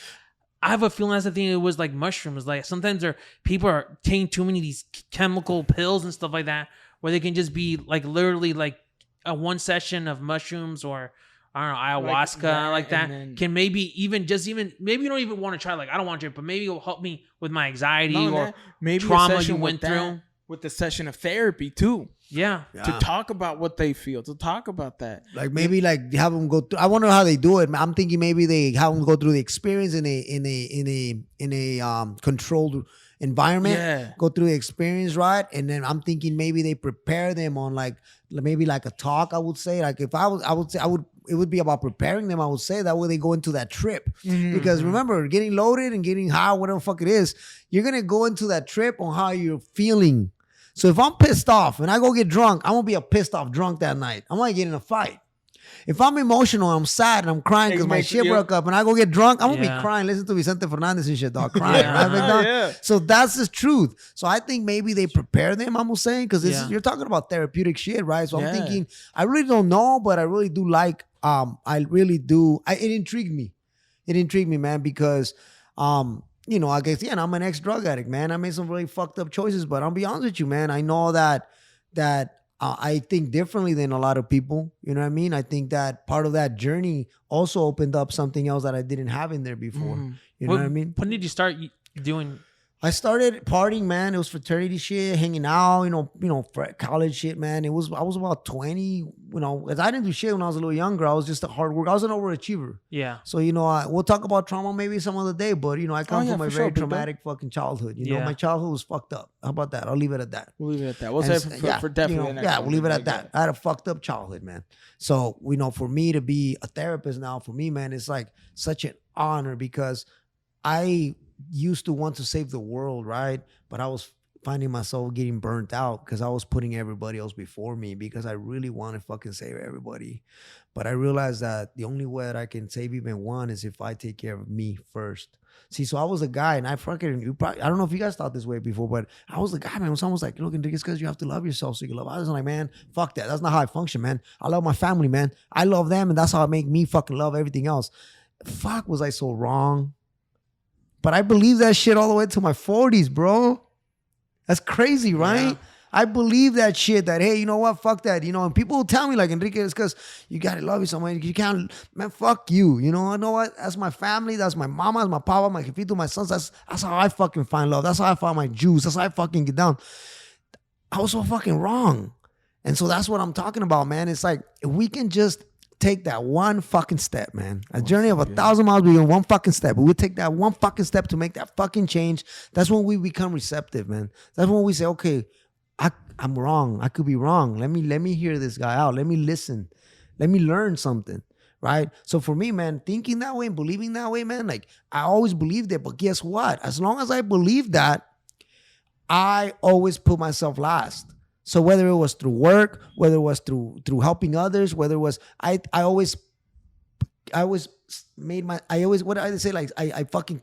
S3: I have a feeling that's the thing. It was like mushrooms. Like sometimes people are taking too many of these chemical pills and stuff like that, where they can just be like literally like a one session of mushrooms or I don't know, ayahuasca like that can maybe maybe you don't even want to try. Like I don't want to, but maybe it'll help me with my anxiety or maybe trauma you went through.
S1: With the session of therapy too.
S3: Yeah.
S1: To talk about what they feel, to talk about that.
S2: Like maybe like have them go through. I wonder how they do it. I'm thinking maybe they have them go through the experience in a controlled environment.
S1: Yeah.
S2: Go through the experience, right? And then I'm thinking maybe they prepare them on maybe a talk. I would say like if I would say it would be about preparing them. I would say that way they go into that trip. Because remember, getting loaded and getting high, whatever the fuck it is, you're gonna go into that trip on how you're feeling. So if I'm pissed off and I go get drunk, I'm gonna be a pissed off drunk that night. I'm gonna get in a fight. If I'm emotional, I'm sad and I'm crying because my shit broke up and I go get drunk, I'm gonna be crying, listen to Vicente Fernandez and shit, dog, crying, right? Yeah. So that's the truth. So I think maybe they prepare them, I'm saying, because you're talking about therapeutic shit, right? So I'm thinking, I really don't know, but I really do like, it intrigued me. It intrigued me, man, because, you know, I guess, I'm an ex-drug addict, man. I made some really fucked up choices, but I'll be honest with you, man. I know that I think differently than a lot of people. You know what I mean? I think that part of that journey also opened up something else that I didn't have in there before. You know what I mean?
S3: When did you start doing?
S2: I started partying, man. It was fraternity shit, hanging out, you know, college shit, man. I was about 20, you know, because I didn't do shit when I was a little younger. I was just a hard worker. I was an overachiever.
S3: Yeah.
S2: So, you know, we'll talk about trauma maybe some other day, but, you know, I come from a very traumatic fucking childhood. You know, my childhood was fucked up. How about that? I'll leave it at that.
S1: We'll leave it at that. We'll say for definitely.
S2: You know, we'll leave it at that. I had a fucked up childhood, man. So, you know, for me to be a therapist now, for me, man, it's like such an honor because I used to want to save the world, right? But I was finding myself getting burnt out because I was putting everybody else before me because I really want to fucking save everybody. But I realized that the only way that I can save even one is if I take care of me first. See, so I was a guy, and I don't know if you guys thought this way before, but I was the guy, man. When someone was like, look, Enrique, it's because you have to love yourself so you can love others. I'm like, man, fuck that. That's not how I function, man. I love my family, man. I love them, and that's how I make me fucking love everything else. Fuck, was I so wrong? But I believe that shit all the way to my 40s, bro. That's crazy, right? Yeah. I believe that shit that, hey, you know what? Fuck that. You know, and people will tell me like, Enrique, it's because you got to love yourself. You can't, man, fuck you. You know what? That's my family. That's my mama. That's my papa, my jefito, my sons. That's how I fucking find love. That's how I find my juice. That's how I fucking get down. I was so fucking wrong. And so that's what I'm talking about, man. It's like, if we can just take that one fucking step, man. A journey of 1,000 miles begins one fucking step. But we take that one fucking step to make that fucking change. That's when we become receptive, man. That's when we say, okay, I'm wrong. I could be wrong. Let me hear this guy out. Let me listen. Let me learn something, right? So for me, man, thinking that way and believing that way, man, like I always believed it. But guess what? As long as I believed that, I always put myself last. So whether it was through work, whether it was through helping others, whether it was I always made my what did I say? Like I fucking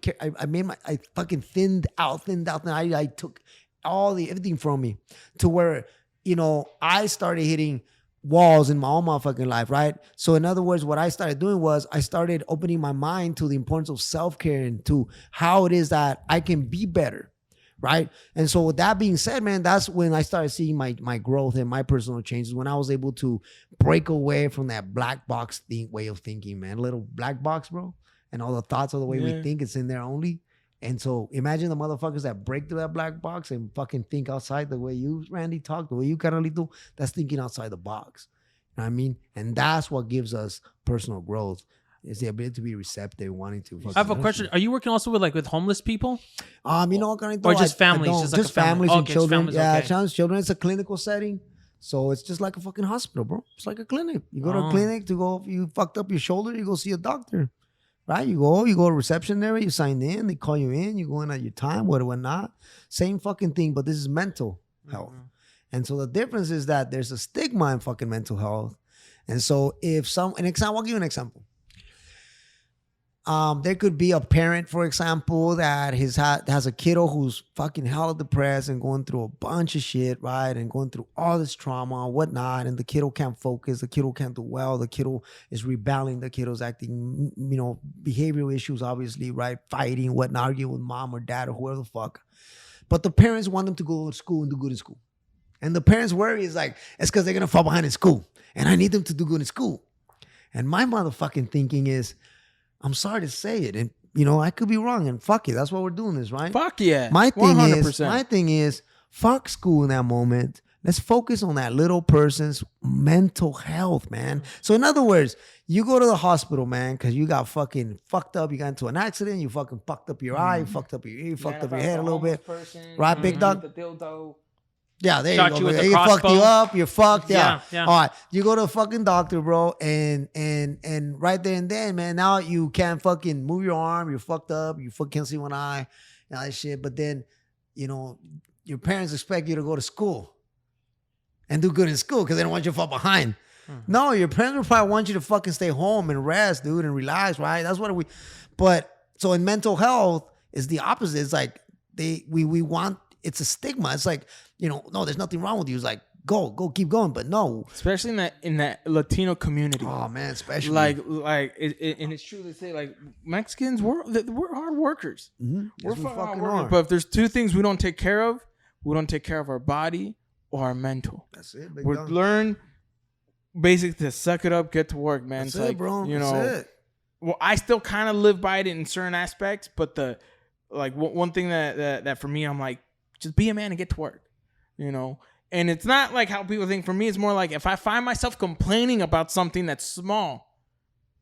S2: thinned out. And I took everything from me to where, you know, I started hitting walls in my own motherfucking life, right? So in other words, what I started doing was I started opening my mind to the importance of self-care and to how it is that I can be better, right? And so with that being said, man, that's when I started seeing my growth and my personal changes, when I was able to break away from that black box way of thinking, man. Little black box, bro. And all the thoughts of the way we think, it's in there only. And so imagine the motherfuckers that break through that black box and fucking think outside the way you, Randy, talk, the way you, Carolito, that's thinking outside the box. You know what I mean? And that's what gives us personal growth, is the ability to be receptive, wanting to.
S3: I have a question. Are you working also with homeless people?
S2: You know, Carolito,
S3: or just families?
S2: Just families and children.
S3: Families,
S2: yeah, children. It's a clinical setting. So it's just like a fucking hospital, bro. It's like a clinic. You go to a clinic if you fucked up your shoulder, you go see a doctor. Right? You go to reception area, you sign in, they call you in, you go in at your time, whatnot. Same fucking thing, but this is mental health. Mm-hmm. And so the difference is that there's a stigma in fucking mental health. And so I'll give you an example. There could be a parent, for example, that has a kiddo who's fucking hella depressed and going through a bunch of shit, right? And going through all this trauma, whatnot. And the kiddo can't focus. The kiddo can't do well. The kiddo is rebelling. The kiddo's acting, you know, behavioral issues, obviously, right? Fighting, whatnot, arguing with mom or dad or whoever the fuck. But the parents want them to go to school and do good in school. And the parents' worry is like, it's because they're going to fall behind in school. And I need them to do good in school. And my motherfucking thinking is, I'm sorry to say it, and you know I could be wrong, and fuck it. That's why we're doing this, right?
S1: Fuck yeah.
S2: My thing is, fuck school in that moment. Let's focus on that little person's mental health, man. So in other words, you go to the hospital, man, because you got fucking fucked up. You got into an accident. You fucking fucked up your eye. You fucked up your ear. You fucked up your head a little bit. Right, big dog?
S1: The dildo.
S2: Yeah, there
S3: Shot
S2: you
S3: you
S2: go.
S3: with
S2: They
S3: the
S2: fucked you up. You're fucked. Yeah.
S3: Yeah.
S2: All right. You go to a fucking doctor, bro, and right there and then, man, now you can't fucking move your arm. You're fucked up. You fucking can't see one eye and all that shit. But then, you know, your parents expect you to go to school and do good in school because they don't want you to fall behind. Mm-hmm. No, your parents will probably want you to fucking stay home and rest, dude, and relax, right? That's what but so in mental health, it's the opposite. It's like we want, it's a stigma. It's like, you know, no, there's nothing wrong with you. It's like, go, keep going. But no.
S1: Especially in that Latino community.
S2: Oh, man, especially.
S1: Like, and it's true to say, like, Mexicans, we're hard workers.
S2: Mm-hmm.
S1: We're fucking hard workers. But if there's two things we don't take care of our body or our mental.
S2: That's it.
S1: We learn basically to suck it up, get to work, man.
S2: That's
S1: it's
S2: it,
S1: like,
S2: bro.
S1: You know,
S2: that's it.
S1: Well, I still kind of live by it in certain aspects, but one thing that for me, I'm like, just be a man and get to work, you know? And it's not like how people think. For me, it's more like if I find myself complaining about something that's small,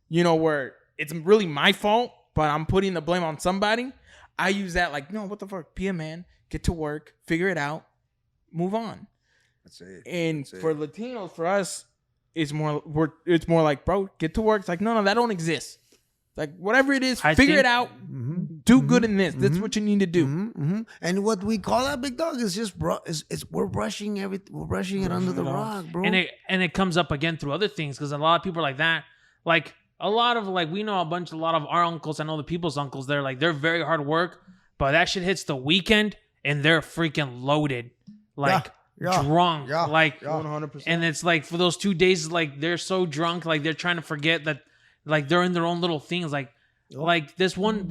S1: you know, where it's really my fault, but I'm putting the blame on somebody, I use that like, no, what the fuck? Be a man, get to work, figure it out, move on.
S2: That's it.
S1: And for Latinos, for us, it's more like, bro, get to work. It's like, no, that don't exist. Like whatever it is, figure it out. Do good in this. That's what you need to do.
S2: And what we call that, big dog, is just we're brushing We're brushing it under the rock, bro.
S3: And it comes up again through other things because a lot of people are like that. Like a lot of we know a lot of our uncles. I know the people's uncles. They're very hard work, but that shit hits the weekend and they're freaking loaded, drunk, like
S1: 100%.
S3: And it's like for those 2 days, like they're so drunk, like they're trying to forget that, like they're in their own little things, like this one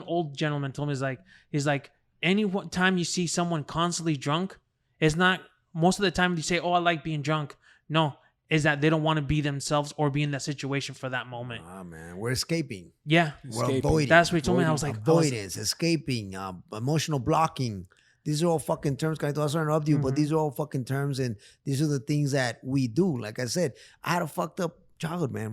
S3: old gentleman told me he's like any time you see someone constantly drunk, it's not most of the time you say, oh, I like being drunk. No, is that they don't want to be themselves or be in that situation for that moment.
S2: Ah, man, we're escaping.
S3: Yeah,
S2: we're avoiding.
S3: That's what he told me. I was like,
S2: avoidance, escaping, emotional blocking. These are all fucking terms. I don't interrupt you, but these are all fucking terms, and these are the things that we do. Like I said, I had a fucked up childhood, man.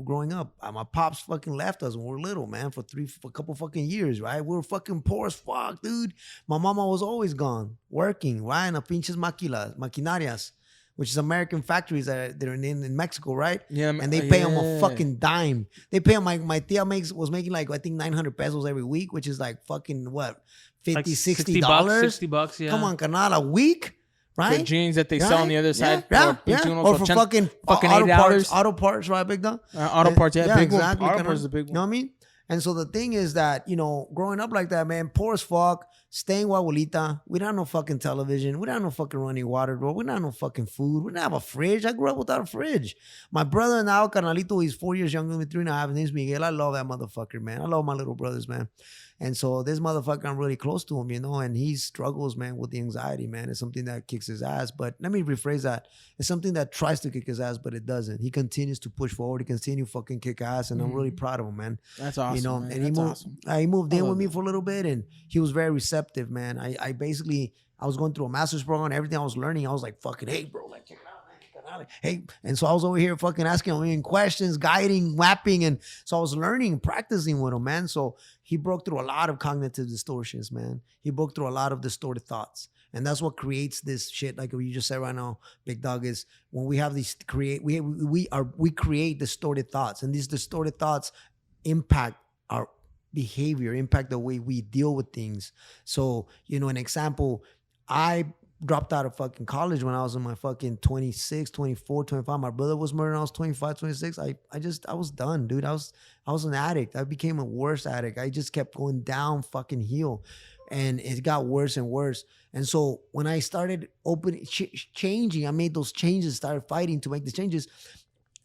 S2: Growing up, my pops fucking left us when we were little, man, for a couple fucking years, right? We were fucking poor as fuck, dude. My mama was always gone, working, right? In a pinches maquinarias, which is American factories that are in Mexico, right?
S1: Yeah.
S2: And they pay them a fucking dime. They pay them, my tia was making like, I think 900 pesos every week, which is like fucking what? $50,
S3: like
S2: $60?
S3: $60, yeah.
S2: Come on, carnal, a week? Right?
S1: The jeans that they sell on the other side.
S2: Yeah. Or for fucking auto parts, right, big dog?
S1: Auto parts, big
S2: exactly.
S1: one. Auto parts is a big one.
S2: You know what I mean? And so the thing is that, growing up like that, man, poor as fuck, staying with abuelita, we don't have no fucking television. We don't have no fucking running water, bro. We don't have no fucking food. We don't have a fridge. I grew up without a fridge. My brother now, carnalito, he's 4 years younger than me, 3.5. His name's Miguel. I love that motherfucker, man. I love my little brothers, man. And so this motherfucker, I'm really close to him, and he struggles, man, with the anxiety, man. It's something that kicks his ass. But let me rephrase that. It's something that tries to kick his ass, but it doesn't. He continues to push forward. He continues to fucking kick ass, and I'm really proud of him, man.
S1: That's awesome, man.
S2: And he moved in with me for a little bit, and he was very receptive, man. I was going through a master's program, everything I was learning, I was like, fucking, hey, bro, like, check it out. Hey, and so I was over here fucking asking him questions, guiding, mapping, and so I was learning, practicing with him, man. So he broke through a lot of cognitive distortions, man. He broke through a lot of distorted thoughts, and that's what creates this shit. Like what you just said right now, Big Dog, is when we have these we create distorted thoughts, and these distorted thoughts impact our behavior, impact the way we deal with things. So an example, I dropped out of fucking college when I was in my fucking 26, 24, 25. My brother was murdered when I was 25, 26. I was done, dude. I was an addict. I became a worse addict. I just kept going down fucking hill, and it got worse and worse. And so when I started changing, I made those changes, started fighting to make the changes.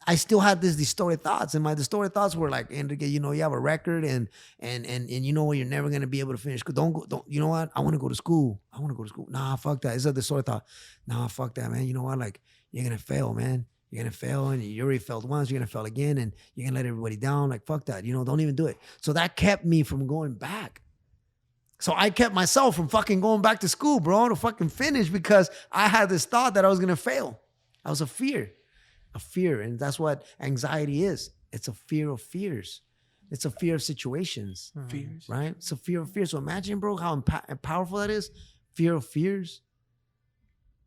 S2: I still had these distorted thoughts, and my distorted thoughts were like, Enrique, you have a record, and you know what, you're never gonna be able to finish. Don't. You know what? I want to go to school. Nah, fuck that. It's a distorted thought. Nah, fuck that, man. You know what? Like, you're gonna fail, man. You're gonna fail, and you already failed once. You're gonna fail again, and you're gonna let everybody down. Like, fuck that. Don't even do it. So that kept me from going back. So I kept myself from fucking going back to school, bro, to fucking finish, because I had this thought that I was gonna fail. I was a fear. And that's what anxiety is. It's a fear of fears. It's a fear of situations.
S1: Fears.
S2: Right? It's a fear of fears. So imagine, bro, how powerful that is. Fear of fears.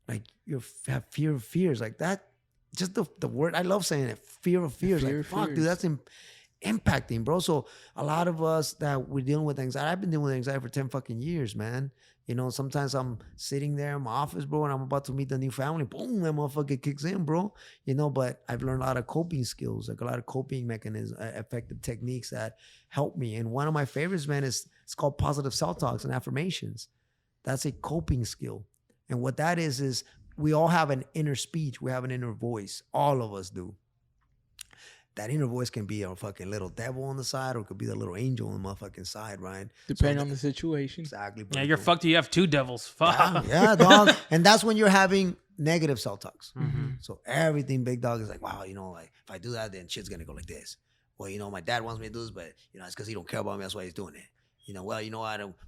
S2: Like, you have fear of fears. Like that, just the word, I love saying it. Fear of fears. Like, fuck, dude, that's impacting, bro. So a lot of us that we're dealing with anxiety, I've been dealing with anxiety for 10 fucking years, man. Sometimes I'm sitting there in my office, bro, and I'm about to meet the new family. Boom, that motherfucker kicks in, bro. But I've learned a lot of coping skills, like a lot of coping mechanisms, effective techniques that help me. And one of my favorites, man, it's called positive self-talks and affirmations. That's a coping skill. And what that is we all have an inner speech. We have an inner voice. All of us do. That inner voice can be a fucking little devil on the side, or it could be the little angel on the motherfucking side, right?
S1: Depending on the situation.
S2: Exactly. Bro.
S3: Yeah, you're fucked. You have two devils. Fuck.
S2: Yeah, dog. And that's when you're having negative self-talks. So everything, Big Dog, is like, wow, like if I do that, then shit's gonna go like this. Well, my dad wants me to do this, but it's because he don't care about me. That's why he's doing it. Well,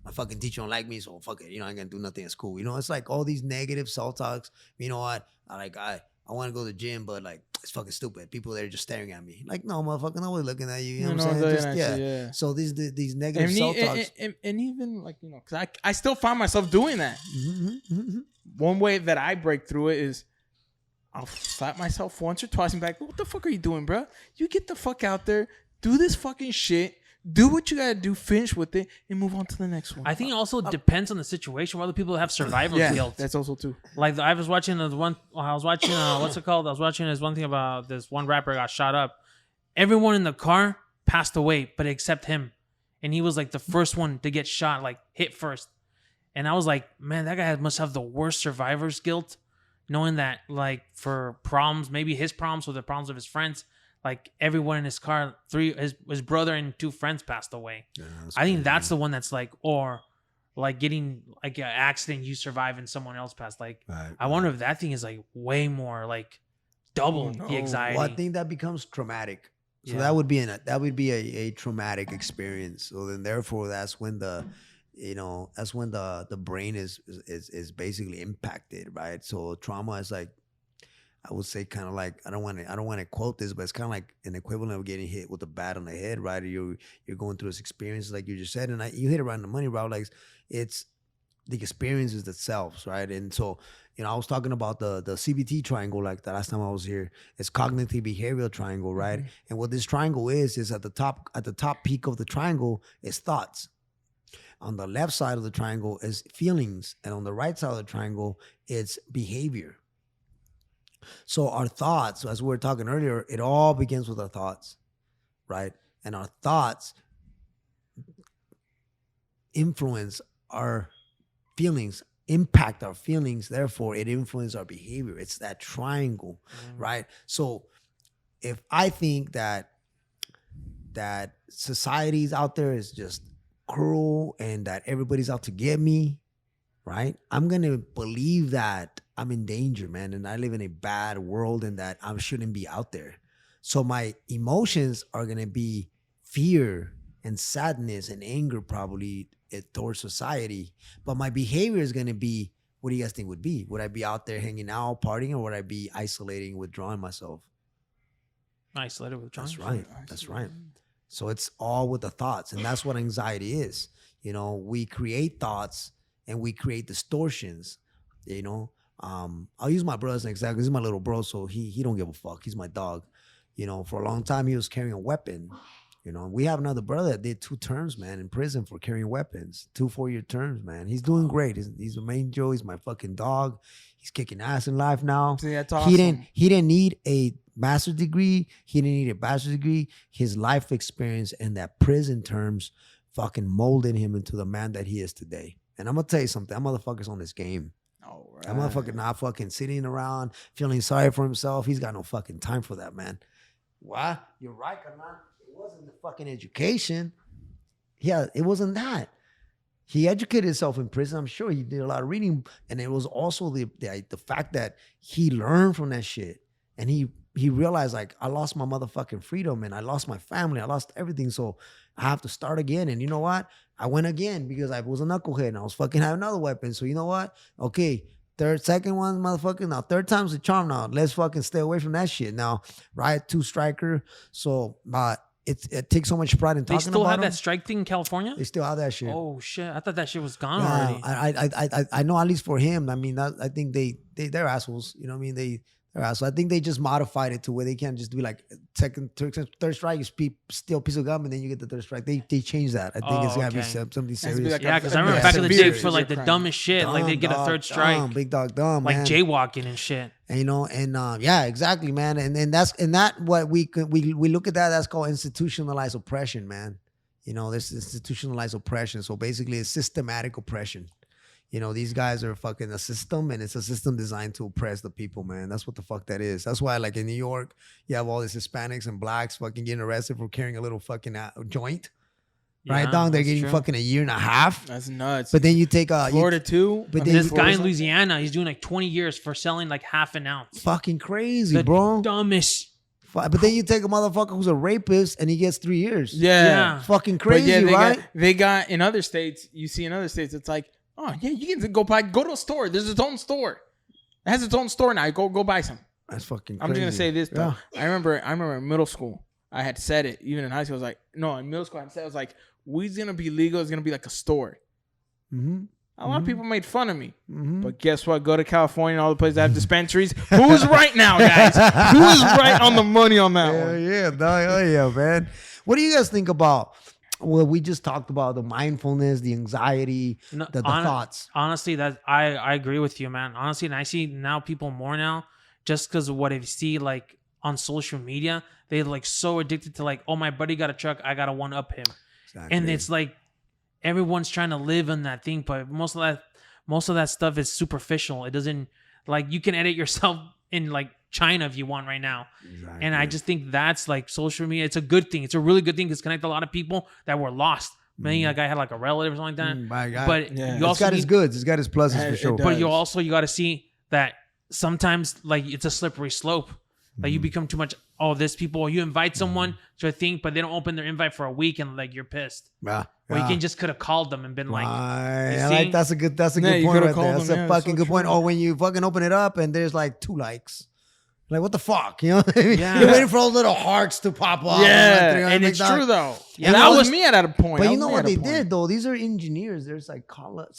S2: my fucking teacher don't like me, so fuck it. I ain't gonna do nothing at school. It's like all these negative self-talks. You know what? I want to go to the gym, but like, it's fucking stupid. People there just staring at me. Like, no, motherfucker, nobody's looking at you. You know what I'm saying? Yeah. So these negative self-talks.
S1: And even like, because I still find myself doing that. One way that I break through it is I'll slap myself once or twice and be like, what the fuck are you doing, bro? You get the fuck out there. do this fucking shit. Do what you gotta do, finish with it, and move on to the next one.
S3: I think it also depends on the situation. Whether people have survivor's guilt.
S1: That's also too.
S3: Like I was watching what's it called? I was watching this one thing about this one rapper got shot up. Everyone in the car passed away, but except him, and he was like the first one to get shot, like hit first. And I was like, man, that guy must have the worst survivor's guilt, knowing that like for problems, maybe his problems or the problems of his friends. Like everyone in his car, his brother and 2 friends passed away. Yeah, I think that's the one that's like, or like getting like an accident, you survive and someone else passed. Like, I wonder if that thing is like way more like double the anxiety.
S2: Well, I think that becomes traumatic. So that would be a traumatic experience. So then therefore that's when the brain is basically impacted, right? So trauma is like, I would say kind of like, I don't want to quote this, but it's kind of like an equivalent of getting hit with a bat on the head, right? Or you're going through this experience like you just said, and you hit it right on the money, bro. Like it's the experiences themselves, right? And so, I was talking about the CBT triangle like the last time I was here. It's cognitive behavioral triangle, right? Mm-hmm. And what this triangle is at the top peak of the triangle is thoughts. On the left side of the triangle is feelings, and on the right side of the triangle, it's behavior. So our thoughts, as we were talking earlier, it all begins with our thoughts, right? And our thoughts influence our feelings, impact our feelings. Therefore, it influences our behavior. It's that triangle, right? So if I think that society's out there is just cruel and that everybody's out to get me, right? I'm going to believe that I'm in danger, man, and I live in a bad world and that I shouldn't be out there. So my emotions are going to be fear and sadness and anger probably towards society. But my behavior is going to be, what do you guys think would be? Would I be out there hanging out, partying, or would I be isolating, withdrawing myself?
S3: Isolated, withdrawing.
S2: That's right. That's right. So it's all with the thoughts, and that's what anxiety is. We create thoughts and we create distortions, I'll use my brother as an example. This is my little bro, so he don't give a fuck. He's my dog. For a long time he was carrying a weapon. We have another brother that did 2 terms, man, in prison for carrying weapons. 2 4-year terms, man. He's doing great. He's a main Joe. He's my fucking dog. He's kicking ass in life now.
S1: See, that's awesome.
S2: He didn't need a master's degree. He didn't need a bachelor's degree. His life experience and that prison terms fucking molded him into the man that he is today. And I'm gonna tell you something. That motherfucker's on this game.
S1: All right.
S2: That motherfucker not fucking sitting around feeling sorry for himself. He's got no fucking time for that, man. Why? You're right, carnal. It wasn't the fucking education. Yeah, it wasn't that. He educated himself in prison. I'm sure he did a lot of reading. And it was also the fact that he learned from that shit. And he realized, like, I lost my motherfucking freedom and I lost my family. I lost everything. So I have to start again. And you know what? I went again because I was a knucklehead and I was fucking having another weapon. So you know what? Okay, second one, motherfucker. Now, third time's the charm now. Let's fucking stay away from that shit. Now, right, 2 striker. So, it takes so much pride in talking about it. They
S3: still have that strike thing in California?
S2: They still have that shit.
S3: Oh, shit. I thought that shit was gone already.
S2: I know, at least for him. I mean, I think they're assholes. You know what I mean? They're assholes. I think they just modified it to where they can't just be like third strike, you steal a piece of gum and then you get the third strike. They changed that. I think it's got to be something serious.
S3: Like because I remember back in the day for like the dumbest shit, like they get a third strike.
S2: Big dog dumb,
S3: like
S2: man.
S3: Jaywalking and shit.
S2: And yeah, exactly, man. And that what we look at that's called institutionalized oppression, man. This institutionalized oppression. So basically it's systematic oppression. These guys are fucking a system, and it's a system designed to oppress the people, man. That's what the fuck that is. That's why, like in New York, you have all these Hispanics and blacks fucking getting arrested for carrying a little fucking joint. Right, dog? They're getting fucking 1.5 years.
S1: That's nuts.
S2: But then you take
S1: Florida too.
S3: But then this guy in Louisiana, he's doing like 20 years for selling like half an ounce.
S2: Fucking crazy, bro.
S3: Dumbest.
S2: But then you take a motherfucker who's a rapist and he gets 3 years.
S1: Yeah.
S2: Fucking crazy, right?
S1: They got in other states. You see in other states, it's like, oh yeah, you can go to a store. There's its own store. It has its own store now. Go buy some.
S2: That's fucking crazy.
S1: I'm just gonna say this though. Yeah. I remember in middle school, I had said it. Even in high school, I was like, no, in middle school, I said, I was like, weed's gonna be legal. It's gonna be like a store. Mm-hmm. A lot of people made fun of me. Mm-hmm. But guess what? Go to California and all the places that have dispensaries. Who's right now, guys? Who is right on the money on that one?
S2: Yeah, man. What do you guys think about? Well, we just talked about the mindfulness, the anxiety, the thoughts.
S3: Honestly, that I agree with you, man. Honestly, and I see now people more now just because of what I see like on social media. They're like so addicted to like, oh, my buddy got a truck, I gotta one up him, and it's like everyone's trying to live on that thing, but most of that stuff is superficial. It doesn't like you can edit yourself in like China if you want right now. Exactly. And I just think that's like social media. It's a good thing. It's a really good thing because connect a lot of people that were lost. Maybe a guy had like a relative or something like that.
S2: My God.
S3: But
S2: you also got his goods. It's got his pluses for sure.
S3: But you got to see that sometimes like it's a slippery slope. Like you become too much. Oh, this people. You invite someone to a thing, but they don't open their invite for a week, and like you're pissed. Yeah. Well, you can just could have called them and been like,
S2: that's a good point right there. That's a fucking good point. Or when you fucking open it up and there's like 2 likes. Like, what the fuck? You know what I mean? Yeah. You're waiting for all little hearts to pop off.
S1: Yeah, and it's true, though. Yeah, and that was me at a point.
S2: But you know what they did, though? These are engineers. They're psychology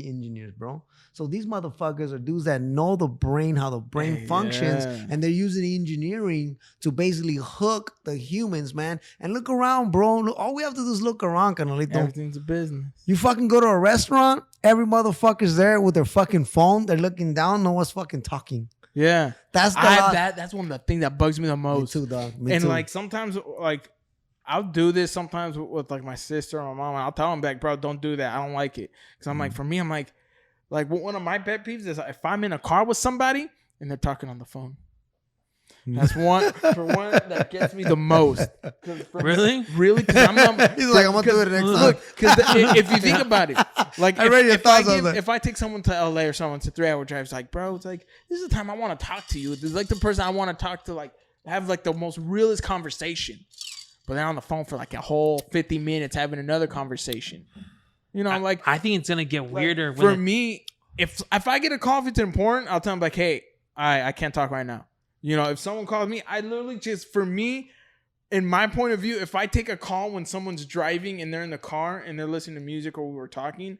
S2: engineers, bro. So these motherfuckers are dudes that know the brain, how the brain functions, and they're using engineering to basically hook the humans, man. And look around, bro. All we have to do is look around, Canalito.
S1: Everything's a business.
S2: You fucking go to a restaurant, every motherfucker's there with their fucking phone. They're looking down, no one's fucking talking.
S1: Yeah.
S2: That's
S1: one of the things that bugs me the most.
S2: Me too, dog.
S1: Me too. Like sometimes like I'll do this sometimes with like my sister or my mom. And I'll tell them back, bro, don't do that. I don't like it. Because I'm like, for me, I'm like one of my pet peeves is if I'm in a car with somebody and they're talking on the phone. That's one that gets me the most.
S3: Really?
S1: Really? He's like,
S2: I'm gonna do it next time.
S1: Look, because if you think about it, like if I take someone to LA or someone, it's a 3-hour drive. It's like, bro, it's like this is the time I want to talk to you. This is like the person I want to talk to, like have like the most realest conversation. But they're on the phone for like a whole 50 minutes having another conversation. You know,
S3: I think it's gonna get weirder.
S1: For me, if I get a call, if it's important, I'll tell them like, hey, I can't talk right now. You know, if someone calls me, I literally just, for me, in my point of view, if I take a call when someone's driving and they're in the car and they're listening to music or we're talking,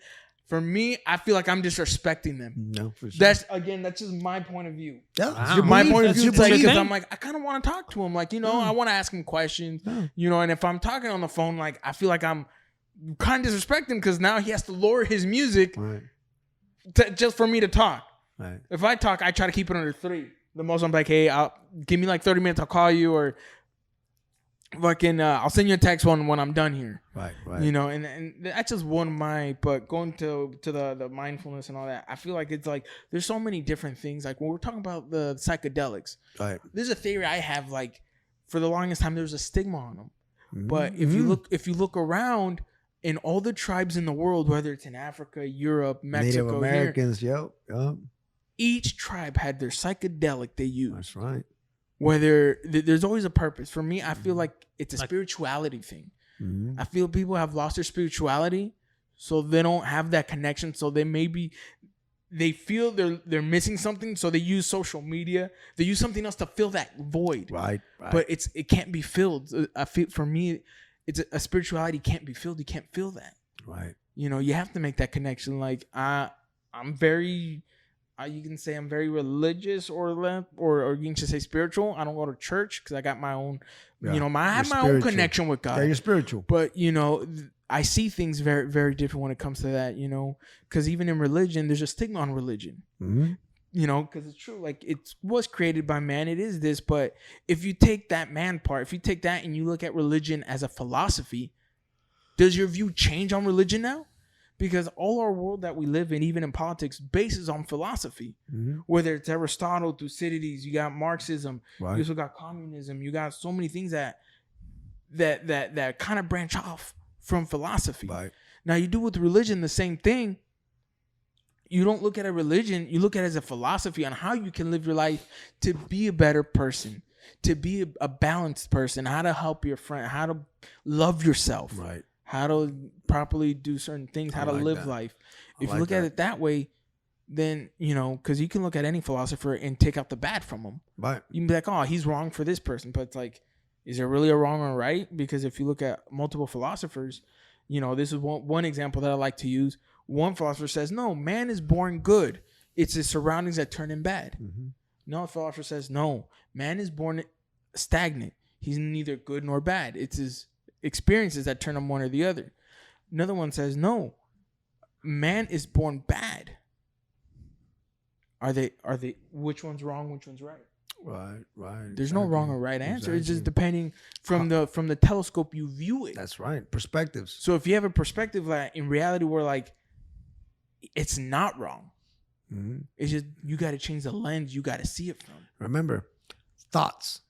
S1: for me, I feel like I'm disrespecting them. No, for sure. That's just my point of view. Yeah, wow. My point of view, because I'm like, I kind of want to talk to him. Like, you know, I want to ask him questions. You know, and if I'm talking on the phone, like, I feel like I'm kind of disrespecting him because now he has to lower his music just for me to talk. Right. If I talk, I try to keep it under 3. The most I'm like, hey, give me like 30 minutes. I'll call you, or fucking I'll send you a text when I'm done here. Right. You know, and that's just one of my. But going to the mindfulness and all that, I feel like it's like there's so many different things. Like when we're talking about the psychedelics, right? There's a theory I have. Like for the longest time, there's a stigma on them. But if you look around in all the tribes in the world, whether it's in Africa, Europe, Mexico,
S2: Native Americans, yep.
S1: Each tribe had their psychedelic they used.
S2: That's right.
S1: Whether there's always a purpose. For me, I feel like it's a spirituality thing. I feel people have lost their spirituality, so they don't have that connection. So they feel they're missing something, so they use social media. They use something else to fill that void. Right. But it can't be filled. I feel for me, it's a spirituality can't be filled. You can't feel that. Right. You know, you have to make that connection. Like I'm very. You can say I'm very religious or you can just say spiritual. I don't go to church because I got my own, you know, I have my own connection with God.
S2: Yeah, you're spiritual.
S1: But, you know, I see things very, very different when it comes to that, you know, because even in religion, there's a stigma on religion, you know, because it's true. Like it was created by man. It is this. But if you take that man part, if you take that and you look at religion as a philosophy, does your view change on religion now? Because all our world that we live in, even in politics, bases on philosophy. Whether it's Aristotle, Thucydides, you got Marxism, you also got communism, you got so many things that kind of branch off from philosophy. Right. Now you do with religion the same thing. You don't look at a religion, you look at it as a philosophy on how you can live your life to be a better person, to be a balanced person, how to help your friend, how to love yourself. Right. How to properly do certain things, how to live life. If you look at it that way, then, you know, because you can look at any philosopher and take out the bad from him. Right. You can be like, oh, he's wrong for this person. But it's like, is there really a wrong or right? Because if you look at multiple philosophers, you know, this is one example that I like to use. One philosopher says, no, man is born good. It's his surroundings that turn him bad. Another philosopher says, no, man is born stagnant. he's neither good nor bad. It's his experiences that turn him one or the other. Another one says, no, man is born bad. Are they which one's wrong, which one's right?
S2: Right.
S1: There's no wrong or right answer. It's just depending from the telescope you view it.
S2: That's right. Perspectives.
S1: So if you have a perspective that in reality where like it's not wrong. Mm-hmm. It's just you got to change the lens you got to see it from.
S2: Remember, thoughts,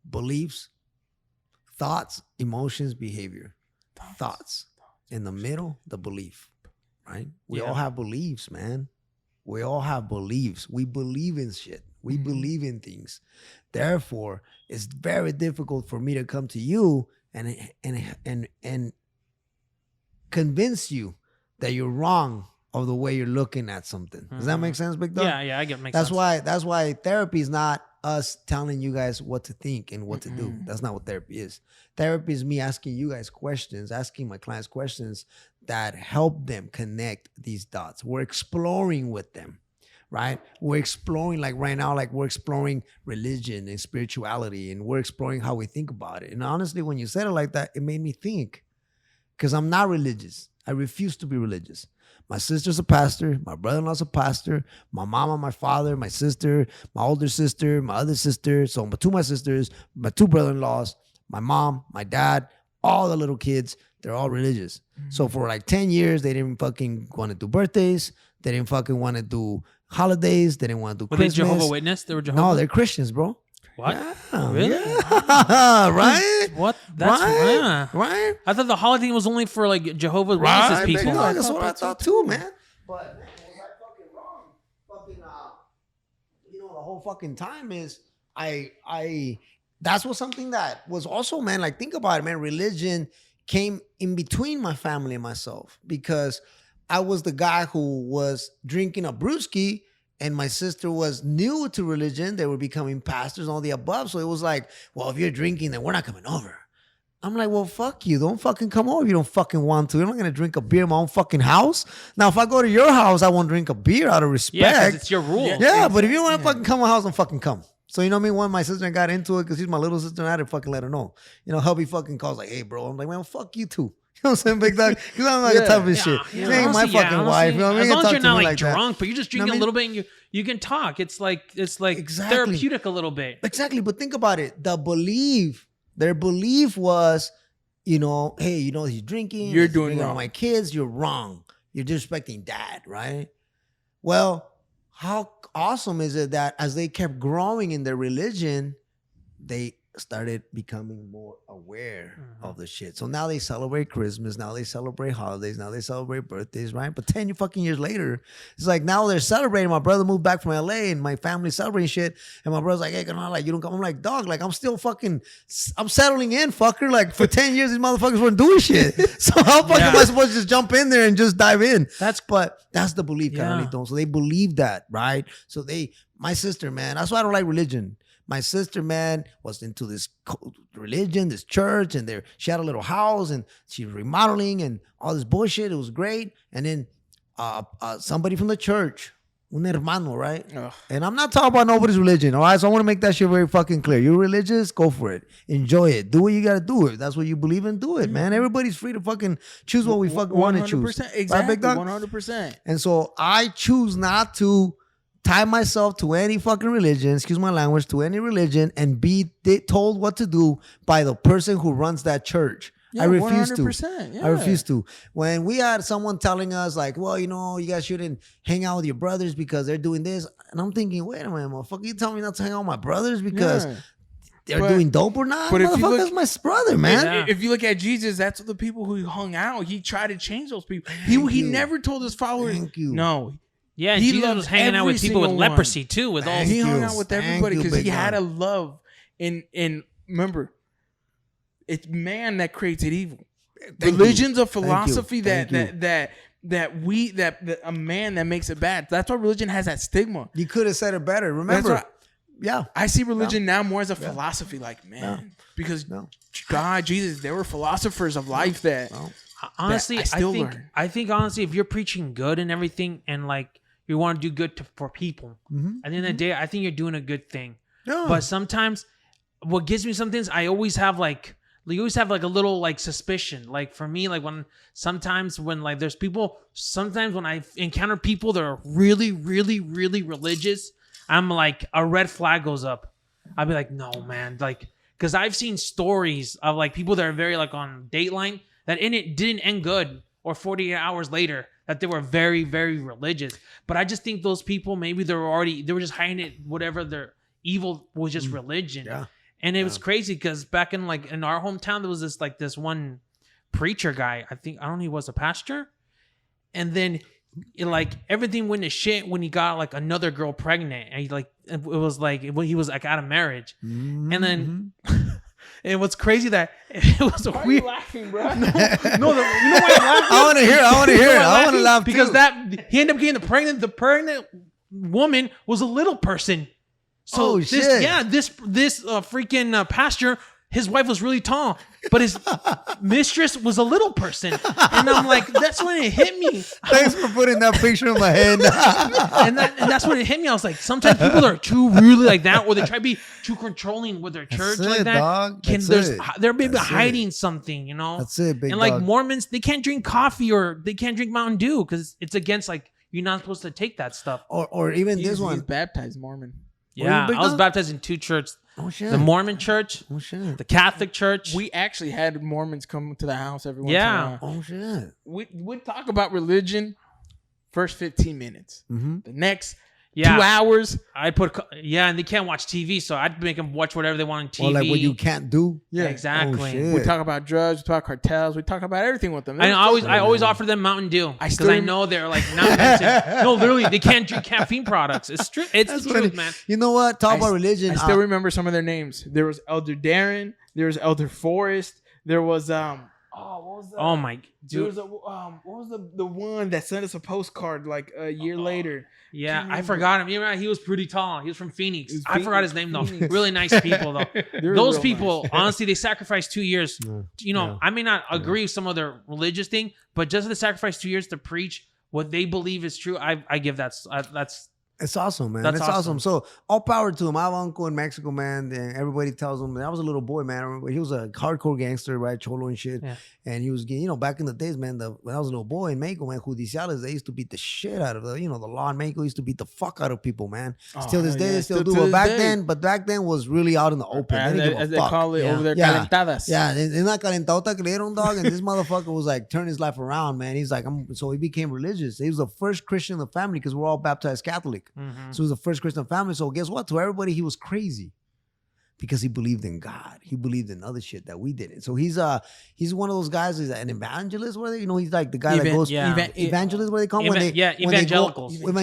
S2: beliefs, emotions, behavior. Thoughts. In the middle, the belief. Right? We all have beliefs, man. We all have beliefs. We believe in shit. We believe in things. Therefore, it's very difficult for me to come to you and convince you that you're wrong of the way you're looking at something. Does that make sense, Big Dog?
S3: Yeah, I get it. Makes sense.
S2: That's why therapy is not us telling you guys what to think and what to do. That's not what therapy is. Therapy is me asking you guys questions, asking my clients questions that help them connect these dots. We're exploring with them, right? We're exploring, like right now, like we're exploring religion and spirituality, and we're exploring how we think about it. And honestly, when you said it like that, it made me think, because I'm not religious. I refuse to be religious. My sister's a pastor. My brother-in-law's a pastor. My mama, my father, my sister, my older sister, my other sister. So my two sisters, my two brother-in-laws, my mom, my dad, all the little kids, they're all religious. So for like 10 years, they didn't fucking want to do birthdays. They didn't fucking want to do holidays. They didn't want to do Christmas.
S3: Were they Jehovah's Witness? They were Jehovah's?
S2: No, they're Christians, bro.
S3: What?
S2: Yeah,
S3: really?
S2: Yeah. Right?
S3: What? That's
S2: right.
S3: I thought the holiday was only for like Jehovah's Witnesses people.
S2: No, that's what I thought too, man. But man, was I fucking wrong? Fucking the whole fucking time is that's what something that was also, man, like think about it, man. Religion came in between my family and myself because I was the guy who was drinking a brewski. And my sister was new to religion. They were becoming pastors and all the above. So it was like, well, if you're drinking, then we're not coming over. I'm like, well, fuck you. Don't fucking come over if you don't fucking want to. You're not going to drink a beer in my own fucking house. Now, if I go to your house, I won't drink a beer out of respect.
S3: Yeah, because it's your rule.
S2: Yeah, but if you want to fucking come to my house, don't fucking come. So, you know what I mean? When my sister got into it, because she's my little sister, and I had to fucking let her know. You know, hubby fucking calls like, hey, bro. I'm like, man, well, fuck you too. You know what I'm saying, Big Dog? Because I'm like a tough as shit. She ain't my fucking wife. You know what I mean?
S3: As long as you're not like drunk, but you're just drinking a little bit and you can talk. It's like exactly. Therapeutic a little bit.
S2: Exactly. But think about it. Their belief was, hey, he's drinking.
S1: You're doing wrong.
S2: My kids, you're wrong. You're disrespecting dad, right? Well, how awesome is it that as they kept growing in their religion, they started becoming more aware of the shit. So now they celebrate Christmas. Now they celebrate holidays. Now they celebrate birthdays, right? But 10 fucking years later, it's like now they're celebrating. My brother moved back from LA and my family's celebrating shit. And my brother's like, hey, you don't come. I'm like, dog, like I'm still fucking, I'm settling in, fucker. Like for 10 years, these motherfuckers weren't doing shit. So how fucking am I supposed to just jump in there and just dive in? That's the belief, Carlito. So they believe that, right? So my sister, man, that's why I don't like religion. My sister, man, was into this religion, this church, and she had a little house, and she was remodeling and all this bullshit. It was great. And then somebody from the church, un hermano, right? Ugh. And I'm not talking about nobody's religion, all right? So I want to make that shit very fucking clear. You're religious, go for it. Enjoy it. Do what you got to do. If that's what you believe in, do it, man. Everybody's free to fucking choose what we fucking want to choose.
S1: Exactly,
S2: right, Big Dog?
S1: 100%.
S2: And so I choose not to tie myself to any fucking religion, excuse my language, to any religion and be told what to do by the person who runs that church.
S1: Yeah,
S2: I refuse
S1: 100%,
S2: to. I refuse to. When we had someone telling us like, well, you guys shouldn't hang out with your brothers because they're doing this. And I'm thinking, wait a minute, motherfucker, you tell me not to hang out with my brothers because they're doing dope or not? But motherfucker's my brother, man.
S1: Yeah. If you look at Jesus, that's the people who hung out. He tried to change those people. He never told his followers, no.
S3: Yeah, and Jesus was hanging out with people with leprosy too.
S1: He hung out with everybody because he had a love. And remember, it's man that creates it evil. Religion's a philosophy that a man that makes it bad. That's why religion has that stigma.
S2: You could have said it better. Remember?
S1: I see religion now more as a philosophy. Like, man, because God, Jesus, they were philosophers of life that.
S3: Honestly, I think honestly, if you're preaching good and everything, and like you want to do good for people, at the end of the day, I think you're doing a good thing. Yeah. But sometimes what gives me some things, I always have like a little like suspicion. Like for me, like sometimes when like there's people, sometimes when I encounter people that are really, really, really religious, I'm like, a red flag goes up. I'll be like, no, man. Like, because I've seen stories of like people that are very like on Dateline that it didn't end good, or 48 hours later that they were very, very religious. But I just think those people, maybe they were just hiding it, whatever their evil was, just religion. Yeah. And it was crazy because back in like in our hometown, there was this one preacher guy. I don't know, he was a pastor. And then everything went to shit when he got like another girl pregnant. And it was like he was like out of marriage. Mm-hmm. And then and what's crazy that it was a
S1: why
S3: weird.
S1: Are you laughing, bro?
S3: No, you know why I'm laughing?
S2: I want to hear it. I want to laugh
S3: because
S2: too.
S3: He ended up getting the pregnant woman was a little person. So this freaking pastor, his wife was really tall, but his mistress was a little person. And I'm like, that's when it hit me.
S2: Thanks for putting that picture in my head.
S3: and that's when it hit me. I was like, sometimes people are too really like that, or they try to be too controlling with their church like that.
S2: Dog.
S3: They're maybe hiding something, you know?
S2: That's it, big
S3: And like
S2: dog.
S3: Mormons, they can't drink coffee or they can't drink Mountain Dew because it's against like, you're not supposed to take that stuff.
S2: Or even this one.
S1: He's baptized Mormon.
S3: Yeah, I was baptized in 2 churches.
S2: Oh shit!
S3: The Mormon church.
S2: Oh shit!
S3: The Catholic church.
S1: We actually had Mormons come to the house every once in a while.
S2: Oh shit!
S1: We'd talk about religion first 15 minutes. Mm-hmm. The next 2 hours,
S3: and they can't watch TV, so I'd make them watch whatever they want on TV.
S2: Or like what you can't do.
S3: Yeah, exactly.
S2: Oh,
S1: we talk about drugs, we talk cartels, we talk about everything with them.
S3: I always offer them Mountain Dew because I know they're like not no, literally they can't drink caffeine products. It's true. It's the truth, man.
S2: You know what? Talk about religion.
S1: I still remember some of their names. There was Elder Darren. There was Elder Forrest. There was what was that?
S3: Oh my dude.
S1: There was what was the one that sent us a postcard like a year later?
S3: Yeah, I forgot him. You remember, he was pretty tall. He was from Phoenix. I forgot his name though. Really nice people though. Those people, honestly, they sacrificed 2 years. I may not agree with some of their religious thing, but just to sacrifice 2 years to preach what they believe is true, I give that's.
S2: It's awesome, man.
S3: That's
S2: awesome. So all power to him. I have an uncle in Mexico, man. And everybody tells him, I was a little boy, man. I remember he was a hardcore gangster, right? Cholo and shit. Yeah. And he was, back in the days, man, when I was a little boy in Mexico, man, judiciales, they used to beat the shit out of the law in Mexico used to beat the fuck out of people, man. Still this day, they still do. But back then was really out in the open.
S1: As they call it over there, calentadas.
S2: Yeah, in that calentota que le dieron, dog. And this motherfucker was like, turning his life around, man. He's like, so he became religious. He was the first Christian in the family because we're all baptized Catholic. Mm-hmm. So he was the first Christian family. So guess what? To everybody, he was crazy because he believed in God. He believed in other shit that we didn't. So he's one of those guys. He's an evangelist. Where he's like the guy that goes evangelist. Where they come
S3: evangelicals.
S2: When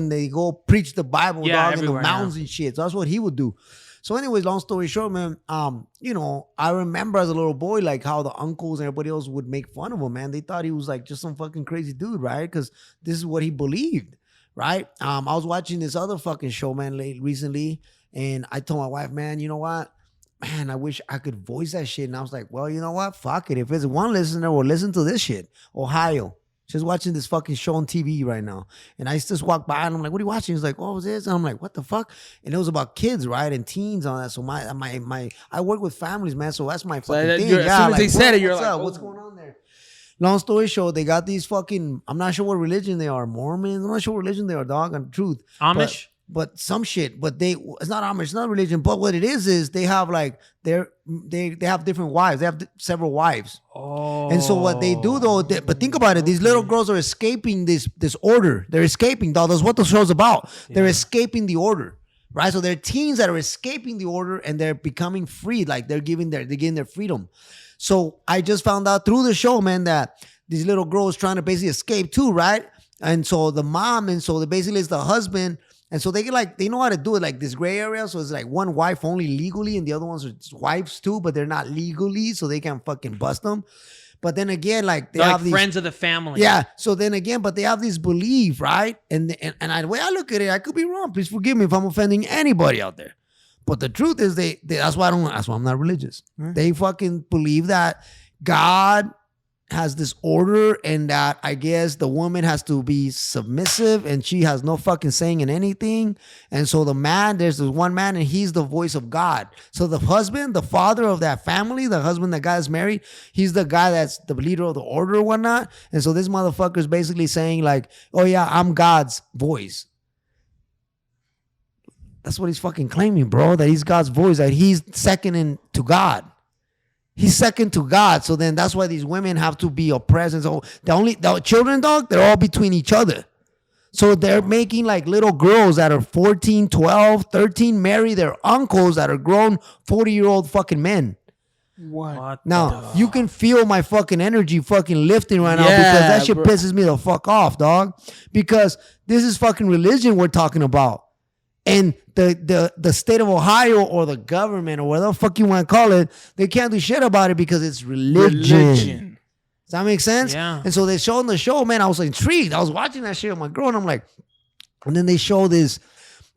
S2: they go preach the Bible, dog, in the mountains and shit. So that's what he would do. So anyways, long story short, man, I remember as a little boy, like how the uncles and everybody else would make fun of him, man. They thought he was like just some fucking crazy dude, right? Because this is what he believed. Right? I was watching this other fucking show, man, recently, and I told my wife, man, you know what? Man, I wish I could voice that shit. And I was like, well, you know what? Fuck it. If there's one listener, will listen to this shit. Ohio. She's watching this fucking show on TV right now. And I just walked by and I'm like, what are you watching? He's like, what was this? And I'm like, what the fuck? And it was about kids, right? And teens on that. So I work with families, man. So that's my fucking thing.
S1: As soon as they said it, you're like,
S2: what's going on there? Long story short, they got these fucking, I'm not sure what religion they are, Mormons. I'm not sure what religion they are, dog, on the truth.
S3: Amish?
S2: But some shit. But it's not Amish, it's not religion. But what it is they have like, they have different wives. They have several wives.
S3: Oh.
S2: And so what they do though, but think about it, these little girls are escaping this order. They're escaping, dog. That's what the show's about. Yeah. They're escaping the order. Right? So they're teens that are escaping the order and they're becoming free. Like they're getting their freedom. So I just found out through the show, man, that these little girls trying to basically escape too, right? And so the mom, and so basically it's the husband. And so they know how to do it, like this gray area. So it's like one wife only legally and the other ones are wives too, but they're not legally, so they can fucking bust them. But then again, like they have these
S3: friends of the family.
S2: Yeah. So then again, but they have this belief, right? And the way I look at it, I could be wrong. Please forgive me if I'm offending anybody out there. But the truth is, that's why I'm not religious. Mm-hmm. They fucking believe that God has this order, and that I guess the woman has to be submissive and she has no fucking saying in anything. And so the man, there's this one man and he's the voice of God. So the husband, the father of that family, the husband, the guy that's married, he's the guy that's the leader of the order or whatnot. And so this motherfucker is basically saying like, oh yeah, I'm God's voice. That's what he's fucking claiming, bro, that he's God's voice, that he's second in to God. He's second to God. So then that's why these women have to be oppressed. And so the children, dog, they're all between each other. So they're making like little girls that are 14, 12, 13 marry their uncles that are grown 40-year-old fucking men.
S1: What?
S2: Now, you can feel my fucking energy fucking lifting right now because that shit pisses me the fuck off, dog. Because this is fucking religion we're talking about. And the state of Ohio or the government or whatever the fuck you want to call it, they can't do shit about it because it's religion. Does that make sense?
S3: Yeah.
S2: And so they showed in the show, man, I was intrigued. I was watching that shit with my girl and I'm like, and then they show this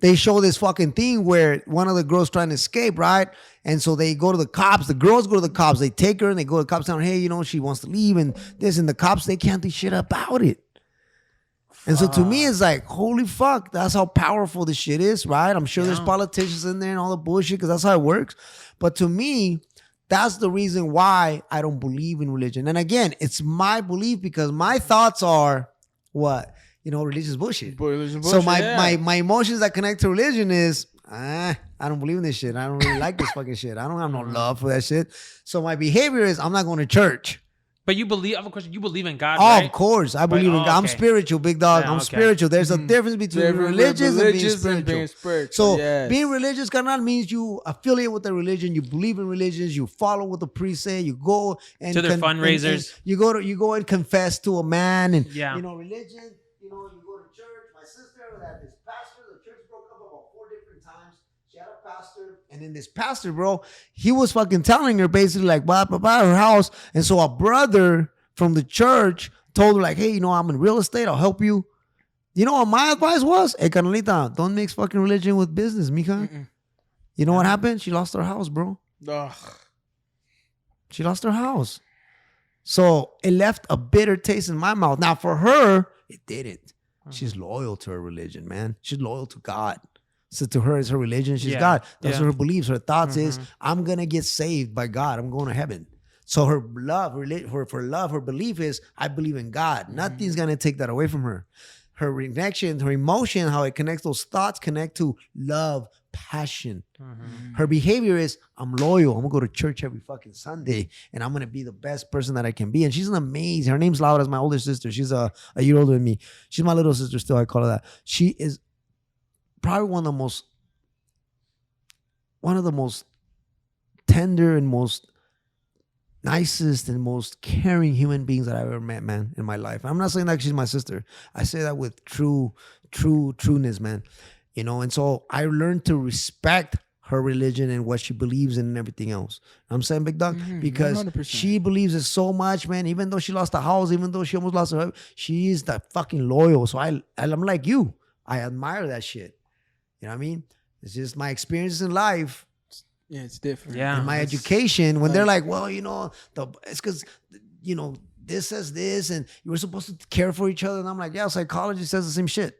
S2: fucking thing where one of the girls trying to escape, right? And so they go to the cops. The girls go to the cops. They take her and they go to the cops telling, hey, you know, she wants to leave and this, and the cops, they can't do shit about it. And so to me, it's like, holy fuck, that's how powerful this shit is, right? I'm sure there's politicians in there and all the bullshit because that's how it works. But to me, that's the reason why I don't believe in religion. And again, it's my belief because my thoughts are what? You know, religious bullshit. So my emotions that connect to religion is, I don't believe in this shit. I don't really like this fucking shit. I don't have no love for that shit. So my behavior is, I'm not going to church.
S3: But you believe, of course, you believe in God,
S2: oh,
S3: right?
S2: Of course. I believe in God. I'm spiritual, big dog. I'm spiritual. There's a difference between religious and being spiritual. So being religious, carnal, means you affiliate with the religion. You believe in religions. You follow what the priests say. You go and
S3: to their fundraisers.
S2: And you go and confess to a man. And, you know, religion, you know, you go to church. My sister had this pastor. The church broke up about 4 different times. She had a pastor. And then this pastor, bro, he was fucking telling her basically like, blah, blah, blah, her house. And so a brother from the church told her like, hey, you know, I'm in real estate. I'll help you. You know what my advice was? Hey, carnalita, don't mix fucking religion with business, mija. You know what happened? She lost her house, bro. Ugh. She lost her house. So it left a bitter taste in my mouth. Now for her, it didn't. She's loyal to her religion, man. She's loyal to God. So to her, it's her religion. She's God. That's what her beliefs. Her thoughts is, I'm going to get saved by God. I'm going to heaven. So her love, her belief is, I believe in God. Nothing's going to take that away from her. Her reaction, her emotion, how it connects, those thoughts connect to love, passion. Her behavior is, I'm loyal. I'm going to go to church every fucking Sunday and I'm going to be the best person that I can be. And she's an amazing, her name's Laura's my older sister. She's a year older than me. She's my little sister still. I call her that. She is probably one of the most tender and most nicest and most caring human beings that I've ever met, man, in my life. I'm not saying that she's my sister. I say that with trueness, man. You know, and so I learned to respect her religion and what she believes in and everything else. I'm saying, big dog, because 100%. She believes it so much, man. Even though she lost the house, even though she almost lost her, she is that fucking loyal. So I'm like you. I admire that shit. You know what I mean? It's just my experiences in life.
S1: Yeah, it's different.
S2: Yeah. And my education, when they're like, well, you know, it's because, you know, this says this and you were supposed to care for each other. And I'm like, yeah, psychology says the same shit.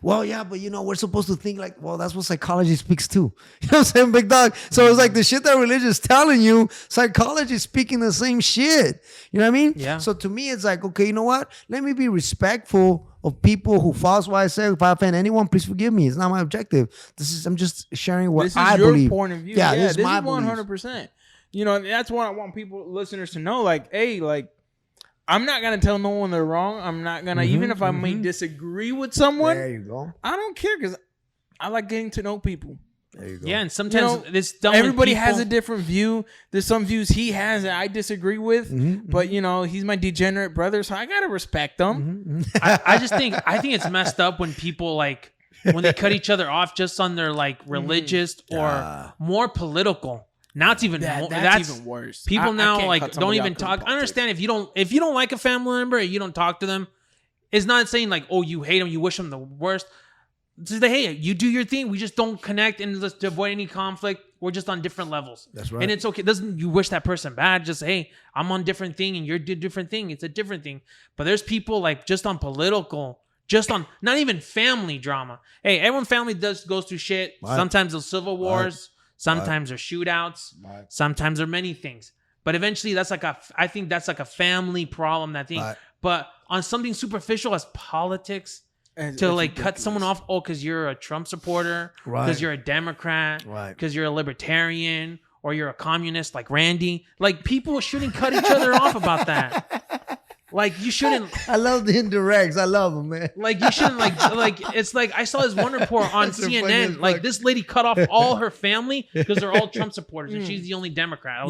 S2: Well, yeah, but you know, we're supposed to think like, well, that's what psychology speaks to. You know what I'm saying, big dog? So it's like the shit that religion is telling you, psychology is speaking the same shit. You know what I mean? Yeah. So to me, it's like, okay, you know what? Let me be respectful of people who false what I say. If I offend anyone, please forgive me. It's not my objective. I'm just sharing what I believe. This is your
S1: point of view. Yeah, this is my 100%. You know, that's what I want listeners to know. Like, hey, like, I'm not going to tell no one they're wrong. I'm not going to, even if I may disagree with someone. There you go. I don't care because I like getting to know people.
S2: There you go.
S3: Yeah, and sometimes it's done.
S1: Everybody has a different view. There's some views he has that I disagree with, but you know, he's my degenerate brother, so I gotta respect him.
S3: I think it's messed up when people like when they cut each other off just on their like religious or more political. Now it's even that's even worse. People now like don't even talk. I understand if you don't like a family member and you don't talk to them, it's not saying like, oh, you hate them, you wish them the worst. So hey, you do your thing. We just don't connect, and let's to avoid any conflict. We're just on different levels.
S2: That's right.
S3: And it's okay. Doesn't you wish that person bad? Just hey, I'm on different thing, and you're different thing. It's a different thing. But there's people like just on political, just on not even family drama. Hey, everyone family goes through shit.
S2: Right.
S3: Sometimes there's civil wars.
S2: Right.
S3: Sometimes there's shootouts.
S2: Right.
S3: Sometimes there are many things. But eventually, I think that's like a family problem. That thing.
S2: Right.
S3: But on something superficial as politics. To like cut someone off, because you're a Trump supporter, because you're a Democrat, because you're a libertarian, or you're a communist like Randy. Like people shouldn't cut each other off about that. Like you shouldn't.
S2: I love the indirects. I love them, man.
S3: Like you shouldn't like it's like I saw this one report on CNN. Like this lady cut off all her family because they're all Trump supporters and she's the only Democrat. I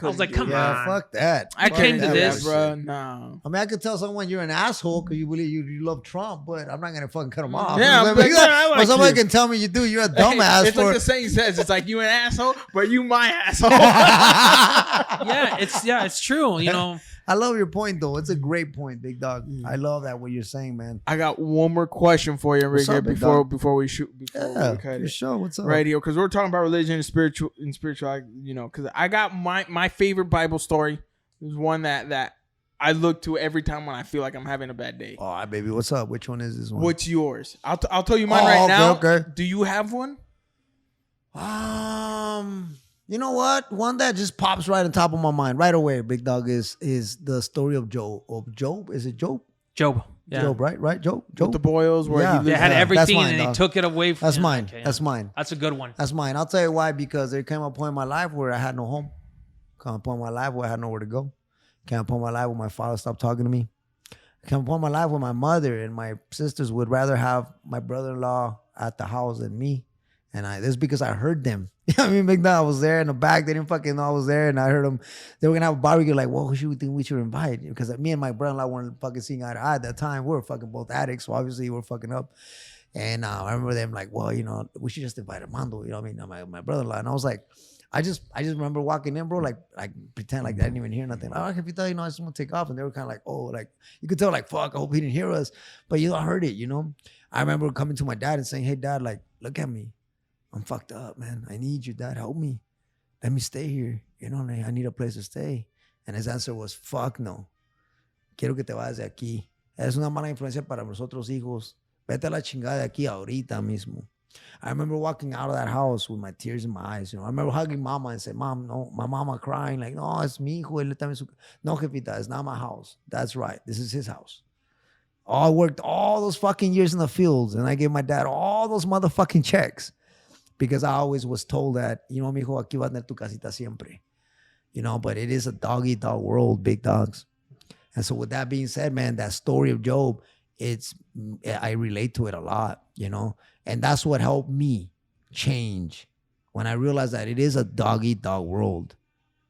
S3: was like, come on,
S2: fuck that.
S3: I came to this,
S1: bro. No,
S2: I mean, I could tell someone you're an asshole because you believe you love Trump, but I'm not gonna fucking cut him off.
S1: Yeah,
S2: but somebody can tell me you do. You're a dumbass.
S1: It's like the saying says. It's like you an asshole, but you my asshole.
S3: it's true. You know.
S2: I love your point, though. It's a great point, big dog. I love that, what you're saying, man.
S1: I got one more question for you, Enrique, before we cut it.
S2: Sure. What's up?
S1: Radio, because we're talking about religion and spiritual, you know, because I got my favorite Bible story is one that I look to every time when I feel like I'm having a bad day.
S2: All right, baby. What's up? Which one is this one?
S1: What's yours? I'll tell you mine now.
S2: Okay.
S1: Do you have one?
S2: You know what? One that just pops right on top of my mind right away, big dog, is the story of Job. Is it Job?
S3: Job. Yeah.
S2: Job, right? Job.
S1: With the boils where
S3: they had everything and they took it away from
S2: That's mine.
S3: Okay,
S2: That's mine.
S3: That's a good one.
S2: That's mine. I'll tell you why. Because there came a point in my life where I had no home. Came a point in my life where I had nowhere to go. Came a point in my life where my father stopped talking to me. Came a point in my life where my mother and my sisters would rather have my brother-in-law at the house than me. And this is because I heard them. I mean, big dog, I was there in the back. They didn't fucking know I was there. And I heard them. They were going to have a barbecue. Like, well, who should we think we should invite? Because me and my brother-in-law weren't fucking seeing eye to eye at that time. We were fucking both addicts. So obviously we're fucking up. And I remember them like, well, you know, we should just invite Armando. You know what I mean? My brother-in-law. And I was like, I just remember walking in, bro, like pretend like I didn't even hear nothing. Like, if you thought, you know, I just want to take off. And they were kind of like, oh, like, you could tell, like, fuck, I hope he didn't hear us. But you know, I heard it, you know? I remember coming to my dad and saying, hey, Dad, like, look at me. I'm fucked up, man. I need you, Dad. Help me. Let me stay here. You know, I need a place to stay. And his answer was, fuck no. Quiero que te vayas de aquí. Es una mala influencia para nosotros hijos. Vete a la chingada de aquí ahorita mismo. I remember walking out of that house with my tears in my eyes. You know, I remember hugging mama and saying, Mom, no, my mama crying like, no, it's mi hijo. No, jefita, it's not my house. That's right. This is his house. I worked all those fucking years in the fields and I gave my dad all those motherfucking checks. Because I always was told that, you know, mijo, aquí vas a tener tu casita siempre. You know, but it is a dog-eat-dog world, big dogs. And so with that being said, man, that story of Job, I relate to it a lot, you know. And that's what helped me change when I realized that it is a dog-eat-dog world.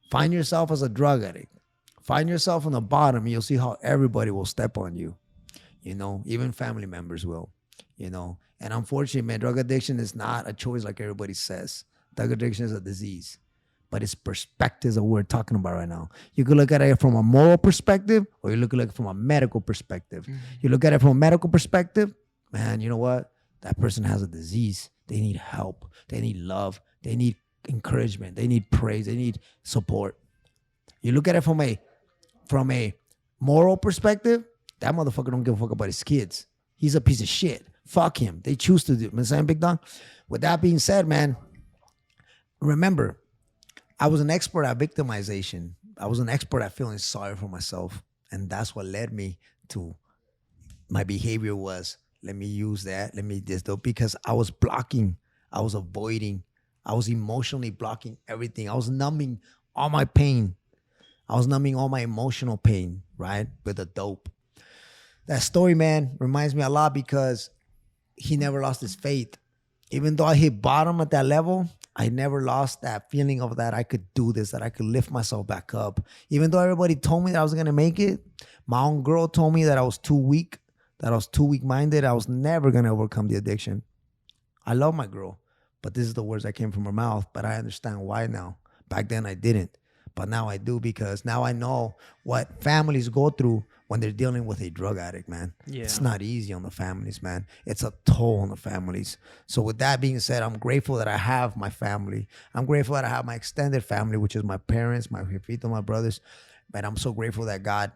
S2: Find yourself as a drug addict. Find yourself on the bottom, and you'll see how everybody will step on you. You know, even family members will, you know. And unfortunately, man, drug addiction is not a choice like everybody says. Drug addiction is a disease. But it's perspectives that we're talking about right now. You can look at it from a moral perspective, or you look at it from a medical perspective. Mm-hmm. You look at it from a medical perspective, man, you know what? That person has a disease. They need help. They need love. They need encouragement. They need praise. They need support. You look at it from a moral perspective, that motherfucker don't give a fuck about his kids. He's a piece of shit. Fuck him. They choose to do. You know what I'm saying, big dog? With that being said, man, remember, I was an expert at victimization. I was an expert at feeling sorry for myself. And that's what led me to my behavior was, let me use that. Let me this though, because I was blocking. I was avoiding. I was emotionally blocking everything. I was numbing all my pain. I was numbing all my emotional pain, right? With the dope. That story, man, reminds me a lot because he never lost his faith. Even though I hit bottom at that level, I never lost that feeling of that I could do this, that I could lift myself back up. Even though everybody told me that I was going to make it, my own girl told me that I was too weak, that I was too weak-minded. I was never going to overcome the addiction. I love my girl, but this is the words that came from her mouth, but I understand why now. Back then I didn't, but now I do because now I know what families go through when they're dealing with a drug addict, man.
S3: Yeah.
S2: It's not easy on the families, man. It's a toll on the families. So with that being said, I'm grateful that I have my family. I'm grateful that I have my extended family, which is my parents, my jefito, my brothers. But I'm so grateful that God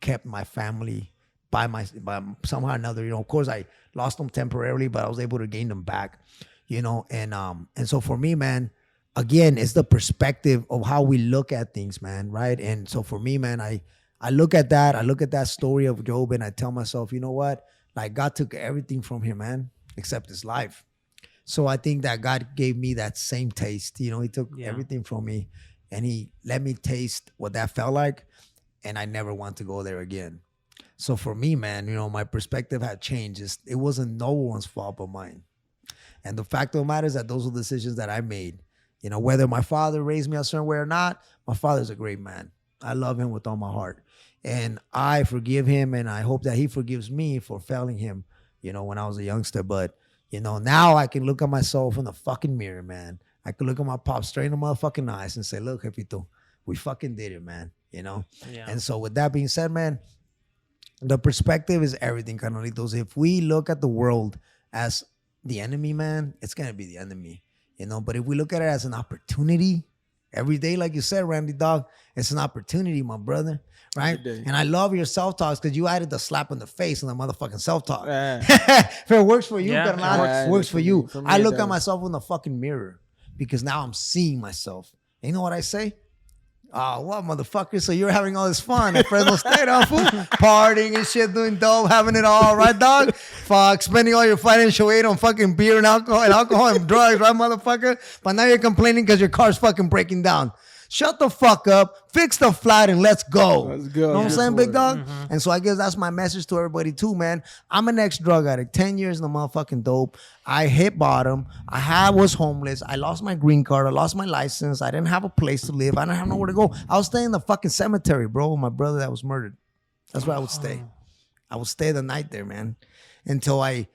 S2: kept my family by somehow or another. You know, of course I lost them temporarily, but I was able to gain them back, you know. And so for me, man, again, it's the perspective of how we look at things, man, right? And so for me, man, I look at that story of Job, and I tell myself, you know what? Like, God took everything from him, man, except his life. So I think that God gave me that same taste. You know, he took everything from me, and he let me taste what that felt like, and I never want to go there again. So for me, man, you know, my perspective had changed. It wasn't no one's fault but mine. And the fact of the matter is that those are decisions that I made. You know, whether my father raised me a certain way or not, my father's a great man. I love him with all my heart. And I forgive him, and I hope that he forgives me for failing him, you know, when I was a youngster. But, you know, now I can look at myself in the fucking mirror, man. I can look at my pop straight in the motherfucking eyes and say, look, Jefito, we fucking did it, man, you know? Yeah. And so with that being said, man, the perspective is everything, carnalitos. If we look at the world as the enemy, man, it's going to be the enemy, you know? But if we look at it as an opportunity, every day, like you said, Randy Dog, it's an opportunity, my brother, right? And I love your self-talks because you added the slap in the face on the motherfucking self-talk. If it works for you, it works for you. For me, I look at myself in the fucking mirror because now I'm seeing myself. And you know what I say? Oh, what, motherfucker? So you're having all this fun at Fresno State, huh, fool? Partying and shit, doing dope, having it all, right, dog? Fuck, spending all your financial aid on fucking beer and alcohol and drugs, right, motherfucker? But now you're complaining because your car's fucking breaking down. Shut the fuck up, fix the flat, and let's go. Let's go. You know what I'm saying, big dog? Mm-hmm. And so I guess that's my message to everybody too, man. I'm an ex-drug addict, 10 years in the motherfucking dope. I hit bottom. I was homeless. I lost my green card. I lost my license. I didn't have a place to live. I didn't have nowhere to go. I was staying in the fucking cemetery, bro, with my brother that was murdered. That's where I would stay. I would stay the night there, man, until I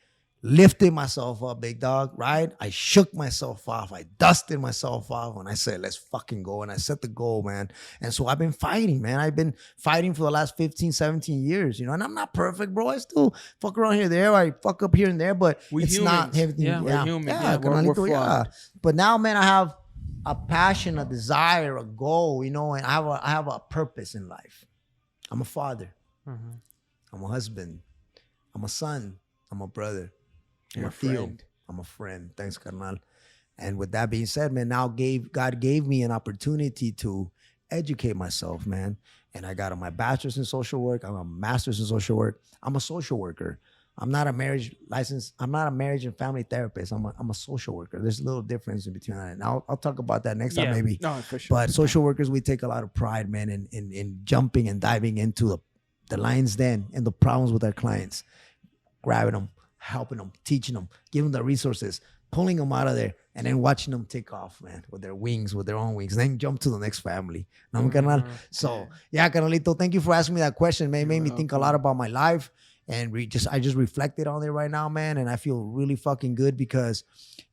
S2: lifted myself up, big dog, right? I shook myself off. I dusted myself off, and I said, let's fucking go. And I set the goal, man. And so I've been fighting, man. I've been fighting for the last 15, 17 years, you know, and I'm not perfect, bro. I still fuck around here and there. I fuck up here and there, but it's humans. Not everything. Yeah, we're human. Yeah, we're But now, man, I have a passion, a desire, a goal, you know, and I have a purpose in life. I'm a father. Mm-hmm. I'm a husband. I'm a son. I'm a brother. I'm a friend. I'm a friend. Thanks, carnal. And with that being said, man, now God gave me an opportunity to educate myself, man. And I got my bachelor's in social work. I'm a master's in social work. I'm a social worker. I'm not a marriage license. I'm not a marriage and family therapist. I'm a social worker. There's a little difference in between that. And I'll talk about that next time, maybe. No, for sure. But social workers, we take a lot of pride, man, in jumping and diving into the lion's den and the problems with our clients, grabbing them, helping them, teaching them, giving them the resources, pulling them out of there, and then watching them take off, man, with their wings, with their own wings, and then jump to the next family. So, yeah, carnalito, thank you for asking me that question, man. It made me think a lot about my life, and I just reflected on it right now, man, and I feel really fucking good because,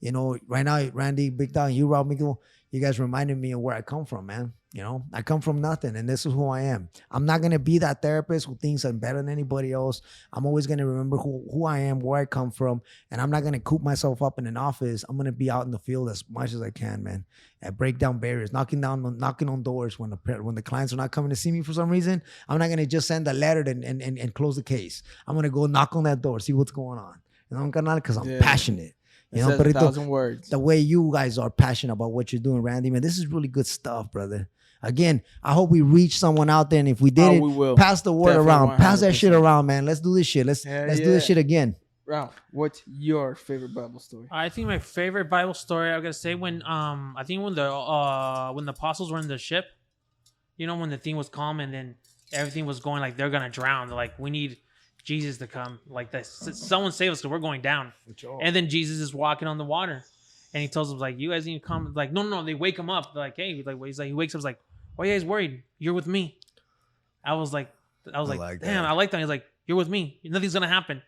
S2: you know, right now, Randy, Big Dog, you, Rob Miguel, you guys reminded me of where I come from, man. You know, I come from nothing, and this is who I am. I'm not going to be that therapist who thinks I'm better than anybody else. I'm always going to remember who I am, where I come from, and I'm not going to coop myself up in an office. I'm going to be out in the field as much as I can, man, and break down barriers, knocking on doors when the clients are not coming to see me for some reason. I'm not going to just send a letter and close the case. I'm going to go knock on that door, see what's going on. You know, because I'm passionate. You know, but 1,000 words. The way you guys are passionate about what you're doing, Randy, man, this is really good stuff, brother. Again, I hope we reach someone out there, and if we did pass the word around. 100%. Pass that shit around, man. Let's do this shit. Let's do this shit again.
S1: Ralph, what's your favorite Bible story?
S3: I think my favorite Bible story, I gotta say, when the apostles were in the ship, you know, when the thing was calm and then everything was going like they're gonna drown. They're like, we need Jesus to come, like this. Someone save us because we're going down. And then Jesus is walking on the water, and he tells them like, "You guys need to come." Like, no. They wake him up. They're like, "Hey," like he wakes up. He's like, "Why are you guys worried? You're with me." I was like, damn, I like that. He's like, "You're with me. Nothing's gonna happen."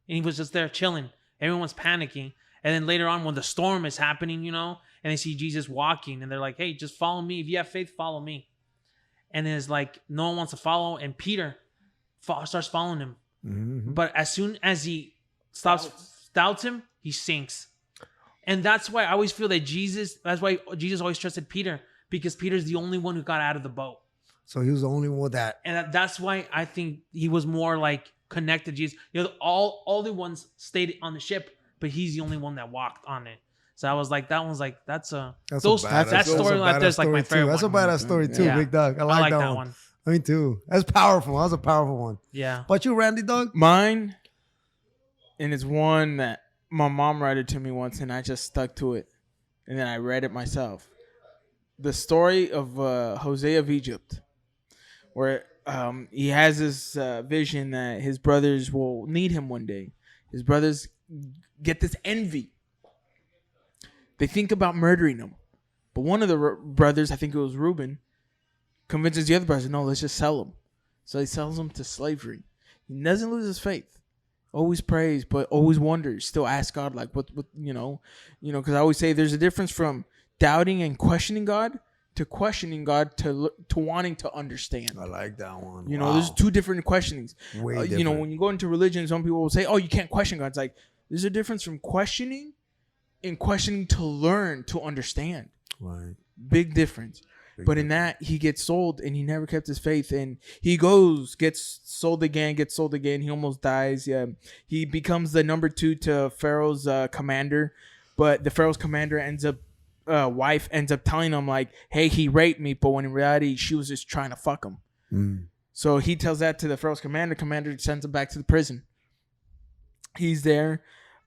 S3: And he was just there chilling. Everyone's panicking. And then later on, when the storm is happening, you know, and they see Jesus walking, and they're like, "Hey, just follow me. If you have faith, follow me." And then it's like no one wants to follow. And Peter starts following him.
S2: Mm-hmm.
S3: But as soon as he doubts him, he sinks. And that's why I always feel that that's why Jesus always trusted Peter, because Peter's the only one who got out of the boat.
S2: So he was the only one that.
S3: And that's why I think he was more like connected to Jesus. All the ones stayed on the ship, but he's the only one that walked on it. So I was like, that story right there is like my favorite one.
S2: That's a badass story too, Big Dog. I like that one. Me too. That's powerful. That was a powerful one.
S3: Yeah.
S2: But you, Randy Dog?
S1: Mine, and it's one that my mom read it to me once, and I just stuck to it, and then I read it myself. The story of Jose of Egypt, where he has this vision that his brothers will need him one day. His brothers get this envy. They think about murdering him, but one of the brothers, I think it was Reuben, convinces the other brothers, no, let's just sell him. So he sells him to slavery. He doesn't lose his faith. Always prays, but always wonders. Still ask God, like, what, because I always say there's a difference from doubting and questioning God to questioning God to wanting to understand.
S2: I like that one.
S1: There's two different questionings.
S2: Way different.
S1: When you go into religion, some people will say, oh, you can't question God. It's like, there's a difference from questioning and questioning to learn, to understand.
S2: Right.
S1: Big difference. But in that, he gets sold, and he never kept his faith. And he gets sold again. He almost dies. Yeah, he becomes the number 2 to Pharaoh's commander. But the Pharaoh's commander wife ends up telling him, like, hey, he raped me. But when in reality, she was just trying to fuck him.
S2: Mm.
S1: So he tells that to the Pharaoh's commander. Commander sends him back to the prison. He's there.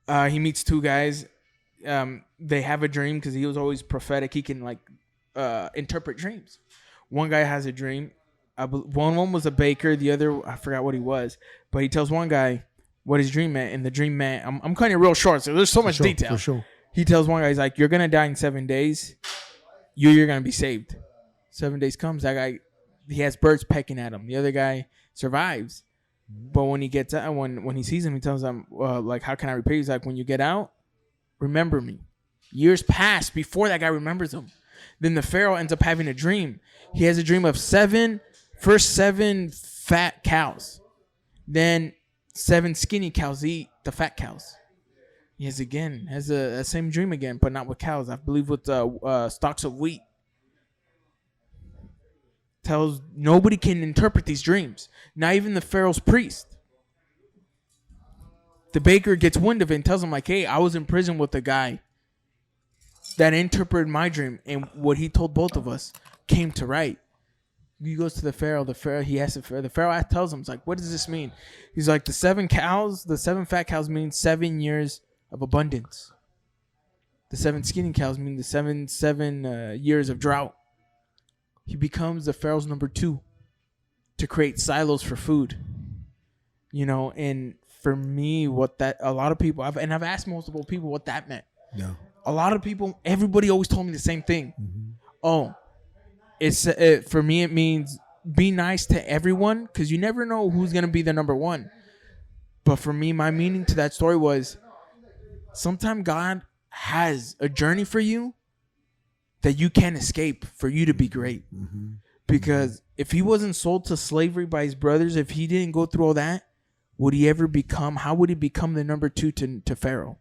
S1: He meets 2 guys. They have a dream because he was always prophetic. He can, like, interpret dreams. One guy has a dream. One was a baker. The other, I forgot what he was. But he tells one guy what his dream meant. And the dream meant, I'm cutting it real short, so there's so much detail.
S2: For sure.
S1: He tells one guy, he's like, you're going to die in 7 days. You're going to be saved. 7 days comes. That guy, he has birds pecking at him. The other guy survives. But when he gets out, when he sees him, he tells him, like, how can I repay you? He's like, when you get out, remember me. Years pass before that guy remembers him. Then the Pharaoh ends up having a dream. He has a dream of 7 fat cows. Then 7 skinny cows eat the fat cows. He has a same dream again, but not with cows. I believe with stalks of wheat. Tells nobody can interpret these dreams. Not even the Pharaoh's priest. The baker gets wind of it and tells him, like, hey, I was in prison with a guy that interpreted my dream, and what he told both of us came to right. He goes to the Pharaoh. The Pharaoh tells him, it's like, what does this mean? He's like, the 7 fat cows mean 7 years of abundance. The 7 skinny cows mean the seven years of drought. He becomes the Pharaoh's number 2 to create silos for food. And for me, a lot of people, I've asked multiple people what that meant.
S2: Yeah.
S1: A lot of people, everybody always told me the same thing.
S2: Mm-hmm.
S1: Oh, for me, it means be nice to everyone, because you never know who's going to be the number 1. But for me, my meaning to that story was sometimes God has a journey for you that you can't escape for you to be great.
S2: Mm-hmm.
S1: Because if he wasn't sold to slavery by his brothers, if he didn't go through all that, how would he become the number 2 to Pharaoh?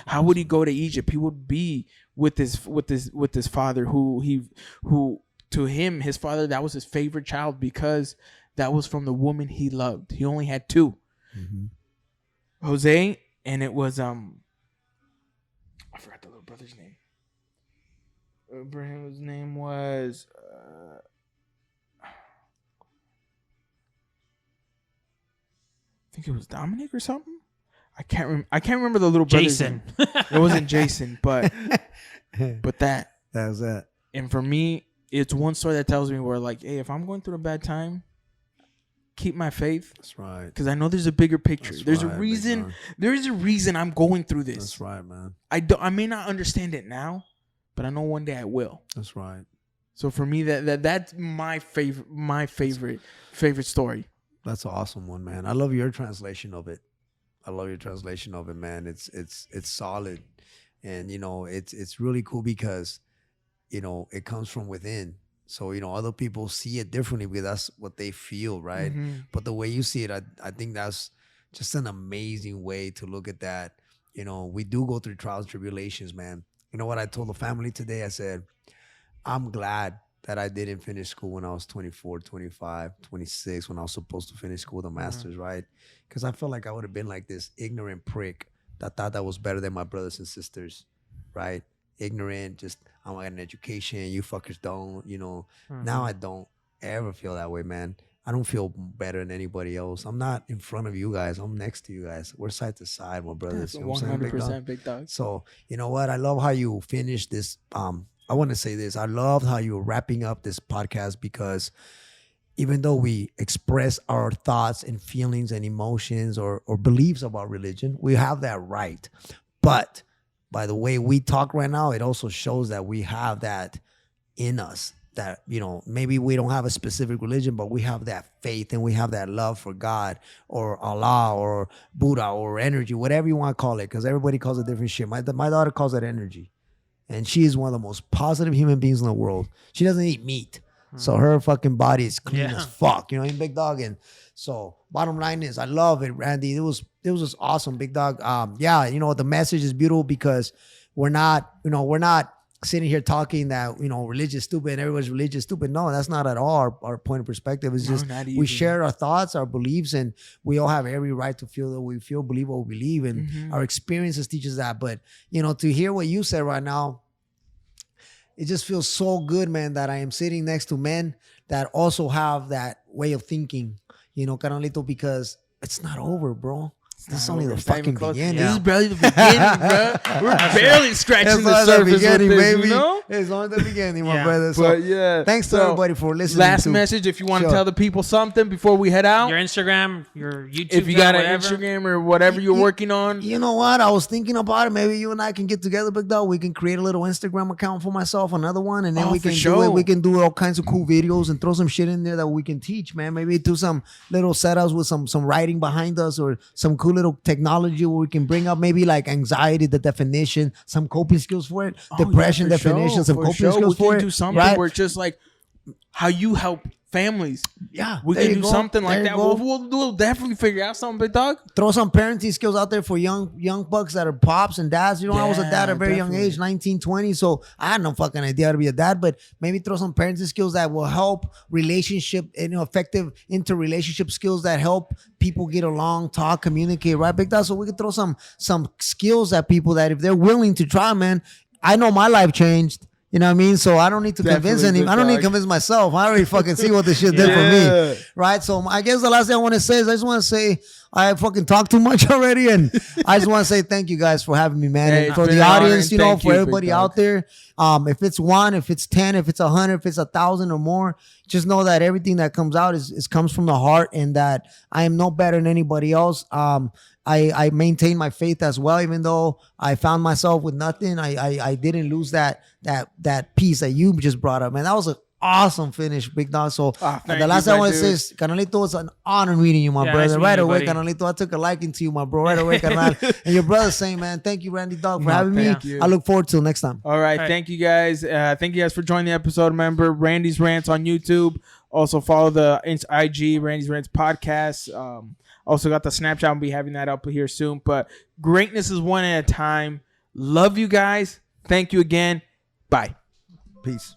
S1: How would he go to Egypt? He would be with his father, who to him, his father, that was his favorite child, because that was from the woman he loved. He only had 2,
S2: mm-hmm.
S1: Jose, and it was I forgot the little brother's name. Abraham's name was I think it was Dominic or something. I can't remember the little brother's
S3: Jason.
S1: name. It wasn't Jason, but that
S2: was that.
S1: And for me, it's one story that tells me where, like, hey, if I'm going through a bad time, keep my faith.
S2: That's right.
S1: Because I know there's a bigger picture.
S2: There's
S1: a reason. There is a reason I'm going through this.
S2: That's right, man.
S1: I may not understand it now, but I know one day I will.
S2: That's right.
S1: So for me, that's my favorite story.
S2: That's an awesome one, man. I love your translation of it. Man. It's solid, and it's really cool because it comes from within. So, other people see it differently because that's what they feel, right? But the way you see it, I think that's just an amazing way to look at that. We do go through trials and tribulations, man. You know what I told the family today? I said, I'm glad that I didn't finish school when I was 24, 25, 26, when I was supposed to finish school with a master's, right? Because I felt like I would have been like this ignorant prick that thought that was better than my brothers and sisters, right? Ignorant, just, I want an education, you fuckers don't, Now I don't ever feel that way, man. I don't feel better than anybody else. I'm not in front of you guys. I'm next to you guys. We're side to side, my brothers.
S1: That's 100% big dog.
S2: So, you know what? I love how you finished this. I want to say this. I love how you're wrapping up this podcast, because even though we express our thoughts and feelings and emotions or beliefs about religion, we have that right. But by the way we talk right now, it also shows that we have that in us, that, maybe we don't have a specific religion, but we have that faith and we have that love for God or Allah or Buddha or energy, whatever you want to call it, because everybody calls it different shit. My daughter calls it energy. And she is one of the most positive human beings in the world. She doesn't eat meat. So her fucking body is clean as fuck. Big dog. And so bottom line is, I love it, Randy. It was just awesome, big dog. The message is beautiful, because we're not sitting here talking that, religious stupid and everyone's religious stupid. No, that's not at all our point of perspective. It's just we share our thoughts, our beliefs, and we all have every right to feel that we believe what we believe, and our experiences teach us that. But, to hear what you said right now, it just feels so good, man, that I am sitting next to men that also have that way of thinking, carnalito, because it's not over, bro. This is only the fucking beginning.
S1: This is barely the beginning, bro. We're barely scratching the surface with this,
S2: baby. It's only the beginning, my brother. So, thanks to everybody for listening.
S1: Last message, if you want to tell the people something before we head out.
S3: Your Instagram, your YouTube.
S1: If you got an Instagram or whatever you're working on.
S2: You know what? I was thinking about it. Maybe you and I can get together, big dog. We can create a little Instagram account for myself, another one, and then we can do it. We can do all kinds of cool videos and throw some shit in there that we can teach, man. Maybe do some little setups with some writing behind us, or some cool little technology where we can bring up maybe like anxiety, the definition, some coping skills for it, depression definition, some coping skills for it.
S1: We can do something where it's just like how you help families.
S2: Yeah,
S1: we can do something like that. We'll definitely figure out something, big dog.
S2: Throw some parenting skills out there for young bucks that are pops and dads. I was a dad at a very young age, 19, 20. So I had no fucking idea how to be a dad, but maybe throw some parenting skills that will help relationship and effective interrelationship skills that help people get along, talk, communicate, right, big dog? So we could throw some skills at people that if they're willing to try, man. I know my life changed. You know what I mean? So I don't need to convince anyone. I don't need to convince myself. I already fucking see what this shit did for me. Right? So I guess the last thing I want to say is I just want to say I fucking talked too much already. And I just want to say thank you guys for having me, man. And for the audience, for everybody out there. If it's 1, if it's 10, if it's 100, if it's 1,000 or more, just know that everything that comes out is comes from the heart, and that I am no better than anybody else. I maintain my faith as well, even though I found myself with nothing. I didn't lose that piece that you just brought up, man. That was an awesome finish, big dog. So the last thing I want to say is, Canalito, it's an honor meeting you, my brother. Right away, Canalito, I took a liking to you, my bro. Right away, Canal. And your brother saying, man, thank you, Randy Dog, for having me. I look forward to next time.
S1: All right. Thank you guys. Thank you guys for joining the episode. Remember, Randy's Rants on YouTube. Also follow the IG, Randy's Rants podcast. Also got the Snapchat. I'll be having that up here soon. But greatness is one at a time. Love you guys. Thank you again. Bye.
S2: Peace.